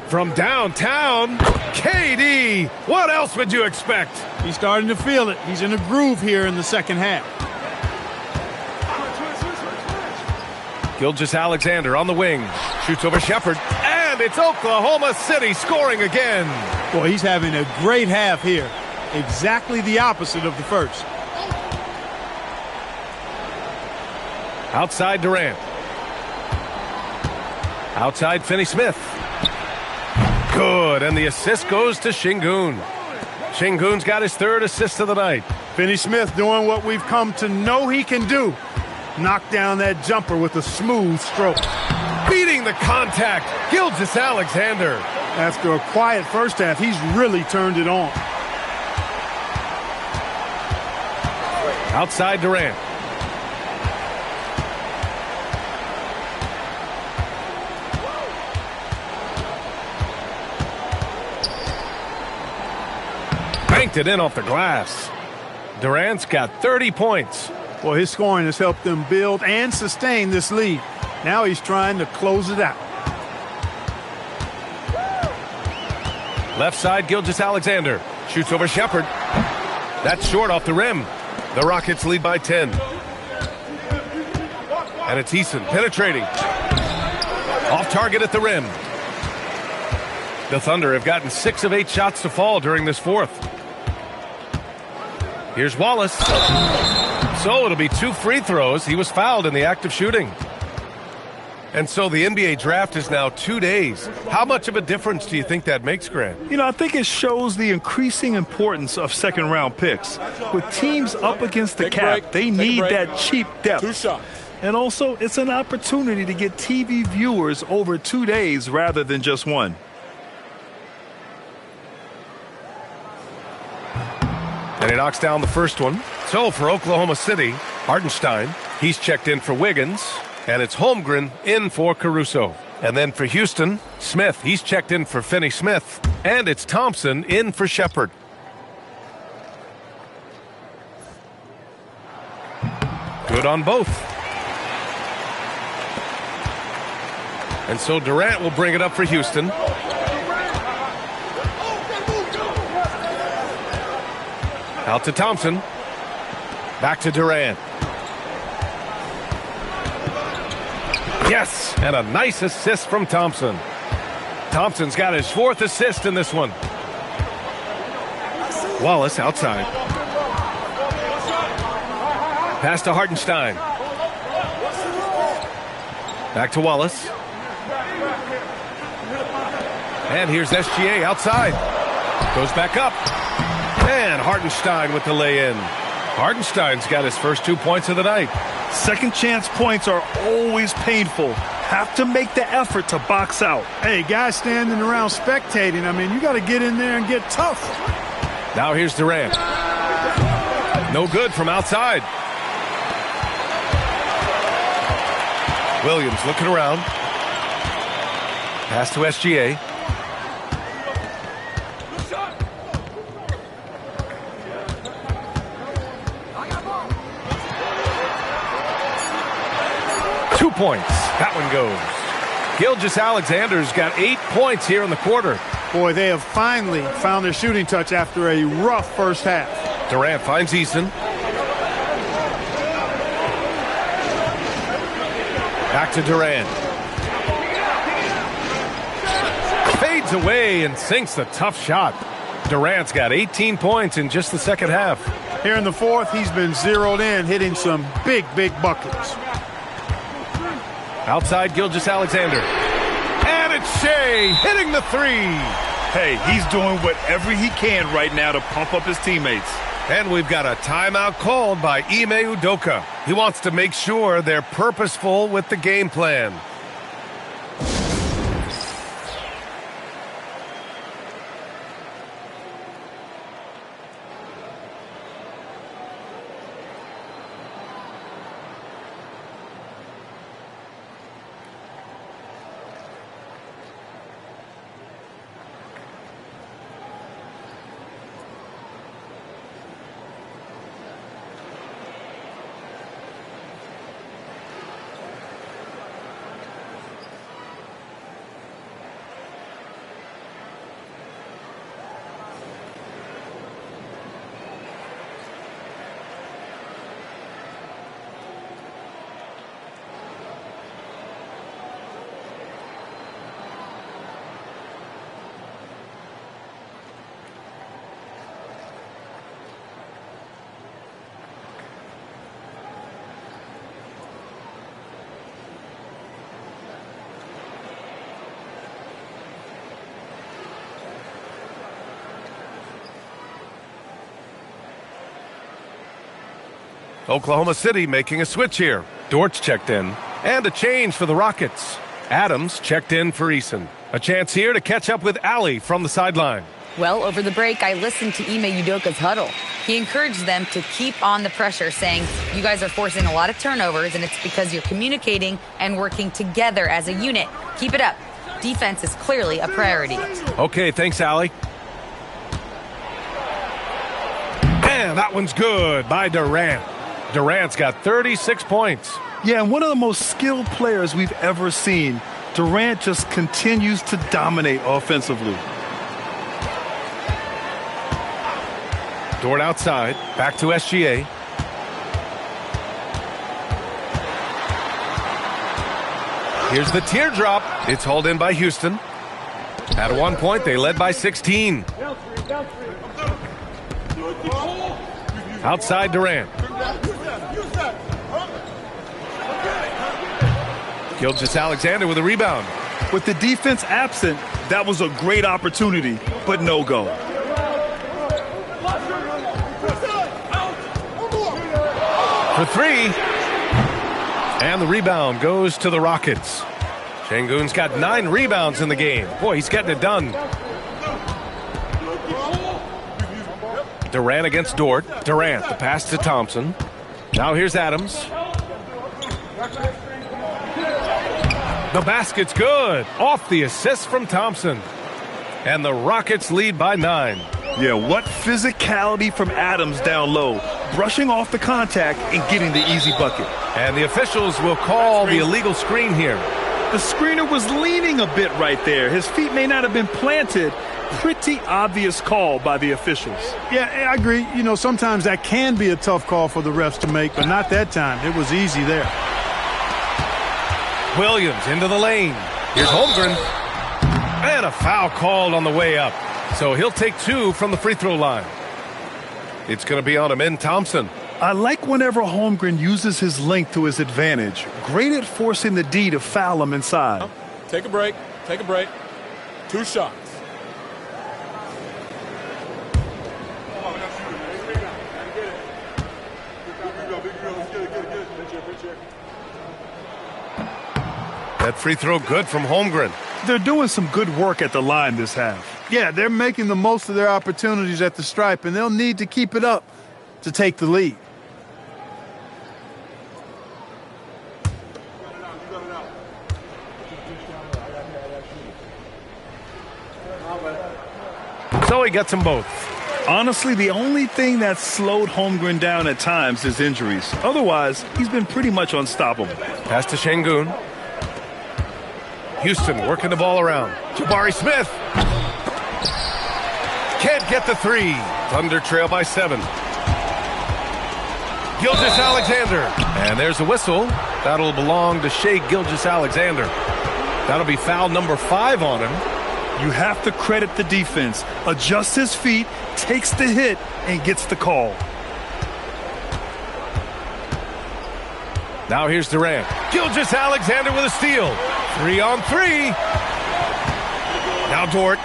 From downtown, KD. What else would you expect? He's starting to feel it. He's in a groove here in the second half. Gilgeous-Alexander on the wing. Shoots over Shepard. And it's Oklahoma City scoring again. Boy, he's having a great half here. Exactly the opposite of the first. Outside Durant. Outside Finney-Smith. Good, and the assist goes to Şengün. Şengün's got his 3rd assist of the night. Finney-Smith doing what we've come to know he can do. Knock down that jumper with a smooth stroke. Beating the contact, Gilgeous-Alexander. After a quiet first half, he's really turned it on. Outside Durant. Banked it in off the glass. Durant's got 30 points. Well, his scoring has helped them build and sustain this lead. Now he's trying to close it out. Left side, Gilgeous-Alexander. Shoots over Shepard. That's short off the rim. The Rockets lead by 10. And it's Eason penetrating. Off target at the rim. The Thunder have gotten 6 of 8 shots to fall during this fourth. Here's Wallace. So it'll be 2 free throws. He was fouled in the act of shooting. And so the NBA draft is now 2 days. How much of a difference do you think that makes, Grant? You know, I think it shows the increasing importance of second-round picks. With teams up against the cap, they need that cheap depth. 2 shots. And also, it's an opportunity to get TV viewers over 2 days rather than just one. And he knocks down the first one. So for Oklahoma City, Hartenstein, he's checked in for Wiggins. And it's Holmgren in for Caruso. And then for Houston, Smith, he's checked in for Finney-Smith. And it's Thompson in for Shepard. Good on both. And so Durant will bring it up for Houston. Out to Thompson. Back to Durant. Yes, and a nice assist from Thompson. Thompson's got his 4th assist in this one. Wallace outside. Pass to Hartenstein. Back to Wallace. And here's SGA outside. Goes back up. And Hartenstein with the lay-in. Hartenstein's got his first 2 points of the night. Second chance points are always painful. Have to make the effort to box out. Hey, guys standing around spectating, I mean, you got to get in there and get tough. Now here's Durant. No good from outside. Williams looking around. Pass to SGA. Points. That one goes. Gilgeous-Alexander's got 8 points here in the quarter. Boy, they have finally found their shooting touch after a rough first half. Durant finds Eason. Back to Durant. Fades away and sinks the tough shot. Durant's got 18 points in just the second half. Here in the fourth, he's been zeroed in, hitting some big buckets. Outside Gilgeous-Alexander. And it's Shea hitting the 3. Hey, he's doing whatever he can right now to pump up his teammates. And we've got a timeout called by Ime Udoka. He wants to make sure they're purposeful with the game plan. Oklahoma City making a switch here. Dortch checked in. And a change for the Rockets. Adams checked in for Eason. A chance here to catch up with Allie from the sideline. Well, over the break, I listened to Ime Udoka's huddle. He encouraged them to keep on the pressure, saying, you guys are forcing a lot of turnovers, and it's because you're communicating and working together as a unit. Keep it up. Defense is clearly a priority. Okay, thanks, Allie. And that one's good by Durant. Durant's got 36 points. Yeah, and one of the most skilled players we've ever seen. Durant just continues to dominate offensively. Dort outside, back to SGA. Here's the teardrop. It's hauled in by Houston. At one point, they led by 16. Outside Durant. Gilgeous-Alexander with a rebound. With the defense absent, that was a great opportunity, but no go. For three. And the rebound goes to the Rockets. Şengün's got 9 rebounds in the game. Boy, he's getting it done. Durant against Dort. Durant, the pass to Thompson. Now here's Adams. The basket's good. Off the assist from Thompson. And the Rockets lead by 9. Yeah, what physicality from Adams down low. Brushing off the contact and getting the easy bucket. And the officials will call the illegal screen here. The screener was leaning a bit right there. His feet may not have been planted. Pretty obvious call by the officials. Yeah, I agree. You know, sometimes that can be a tough call for the refs to make, but not that time. It was easy there. Williams into the lane. Here's Holmgren. And a foul called on the way up. So he'll take 2 from the free throw line. It's going to be on Amin Thompson. I like whenever Holmgren uses his length to his advantage. Great at forcing the D to foul him inside. Take a break. Take a break. 2 shots. That free throw good from Holmgren. They're doing some good work at the line this half. Yeah, they're making the most of their opportunities at the stripe, and they'll need to keep it up to take the lead. So he gets them both. Honestly, the only thing that slowed Holmgren down at times is injuries. Otherwise, he's been pretty much unstoppable. Pass to Şengün. Houston working the ball around. Jabari Smith. Can't get the 3. Thunder trail by 7. Gilgeous-Alexander. And there's a whistle. That'll belong to Shai Gilgeous-Alexander. That'll be foul number 5 on him. You have to credit the defense. Adjusts his feet, takes the hit, and gets the call. Now here's Durant. Gilgeous-Alexander with a steal. 3 on 3. Now Dort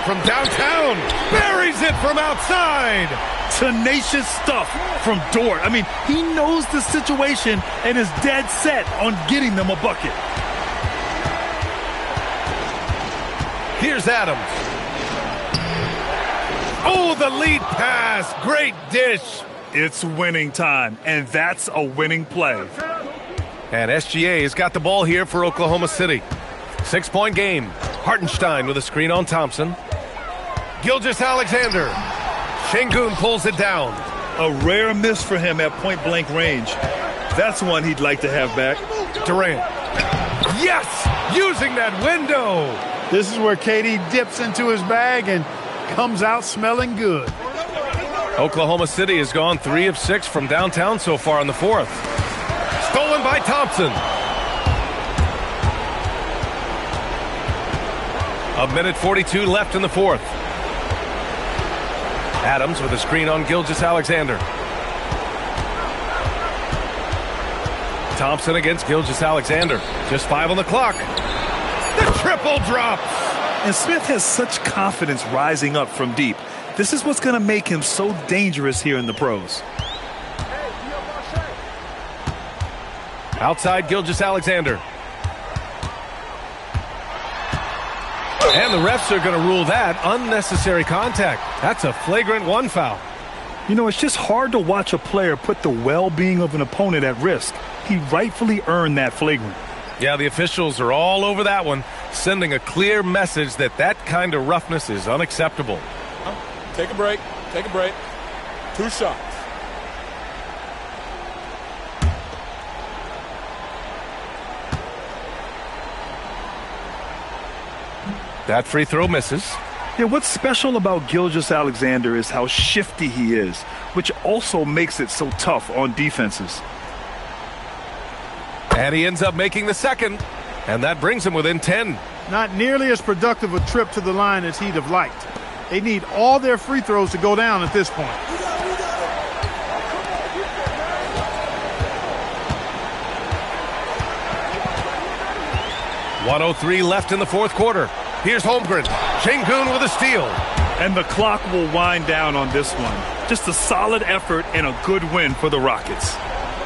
from downtown. Buries it from outside. Tenacious stuff from Dort. I mean, he knows the situation and is dead set on getting them a bucket. Here's Adams. Oh, the lead pass. Great dish. It's winning time, and that's a winning play. And SGA has got the ball here for Oklahoma City. 6-point game. Hartenstein with a screen on Thompson. Gilgeous-Alexander. Şengün pulls it down. A rare miss for him at point-blank range. That's one he'd like to have back. Durant. Yes! Using that window. This is where KD dips into his bag and comes out smelling good. Oklahoma City has gone 3 of 6 from downtown so far in the 4th. Stolen by Thompson. 1:42 left in the 4th. Adams with a screen on Gilgeous-Alexander. Thompson against Gilgeous-Alexander. Just 5 on the clock. The triple drops. And Smith has such confidence rising up from deep. This is what's going to make him so dangerous here in the pros. Outside Gilgeous-Alexander. And the refs are going to rule that unnecessary contact. That's a flagrant 1 foul. You know, it's just hard to watch a player put the well-being of an opponent at risk. He rightfully earned that flagrant. Yeah, the officials are all over that one, sending a clear message that that kind of roughness is unacceptable. Take a break. Take a break. 2 shots. That free throw misses. Yeah, what's special about Gilgeous-Alexander is how shifty he is, which also makes it so tough on defenses. And he ends up making the second, and that brings him within 10. Not nearly as productive a trip to the line as he'd have liked. They need all their free throws to go down at this point. .103 left in the fourth quarter. Here's Holmgren. Şengün with a steal. And the clock will wind down on this one. Just a solid effort and a good win for the Rockets.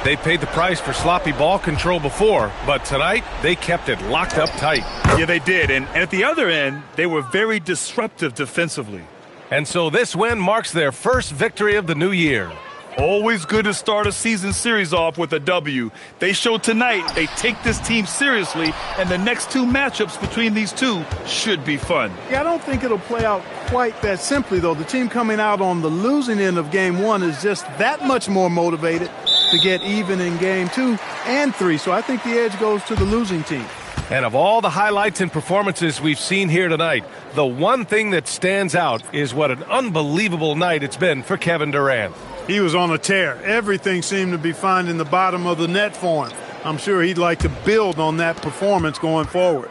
They paid the price for sloppy ball control before, but tonight they kept it locked up tight. Yeah, they did. And at the other end, they were very disruptive defensively. And so this win marks their first victory of the new year. Always good to start a season series off with a W. They showed tonight they take this team seriously, and the next two matchups between these two should be fun. Yeah, I don't think it'll play out quite that simply, though. The team coming out on the losing end of game one is just that much more motivated to get even in game 2 and 3. So I think the edge goes to the losing team. And of all the highlights and performances we've seen here tonight, the one thing that stands out is what an unbelievable night it's been for Kevin Durant. He was on a tear. Everything seemed to be finding the bottom of the net for him. I'm sure he'd like to build on that performance going forward.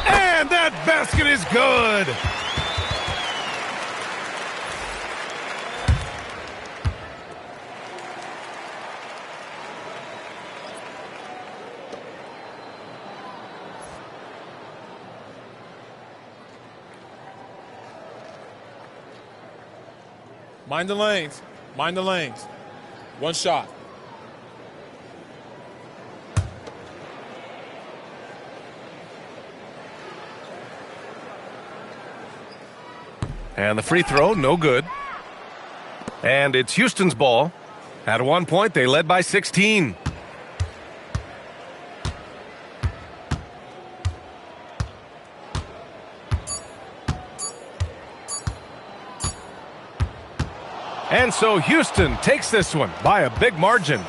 And that basket is good. Mind the lanes. Mind the lanes. One shot. And the free throw, no good. And it's Houston's ball. At one point, they led by 16. And so Houston takes this one by a big margin.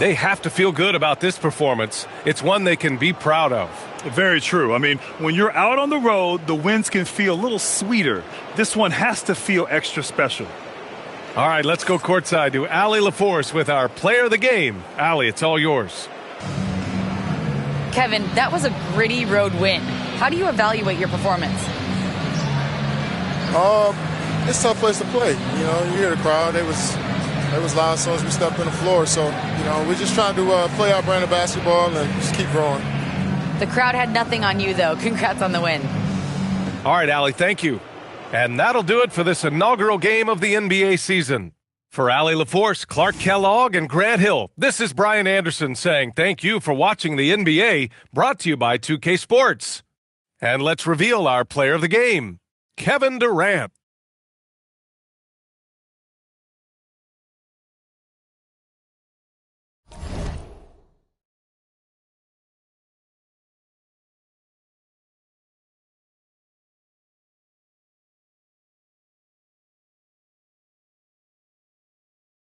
They have to feel good about this performance. It's one they can be proud of. Very true. I mean, when you're out on the road, the wins can feel a little sweeter. This one has to feel extra special. All right, let's go courtside to Allie LaForce with our player of the game. Allie, it's all yours. Kevin, that was a gritty road win. How do you evaluate your performance? It's a tough place to play. You know, you hear the crowd. It was loud as soon as we stepped on the floor. So, you know, we're just trying to play our brand of basketball and just keep growing. The crowd had nothing on you, though. Congrats on the win. All right, Allie, thank you. And that'll do it for this inaugural game of the NBA season. For Allie LaForce, Clark Kellogg, and Grant Hill, this is Brian Anderson saying thank you for watching the NBA, brought to you by 2K Sports. And let's reveal our player of the game, Kevin Durant.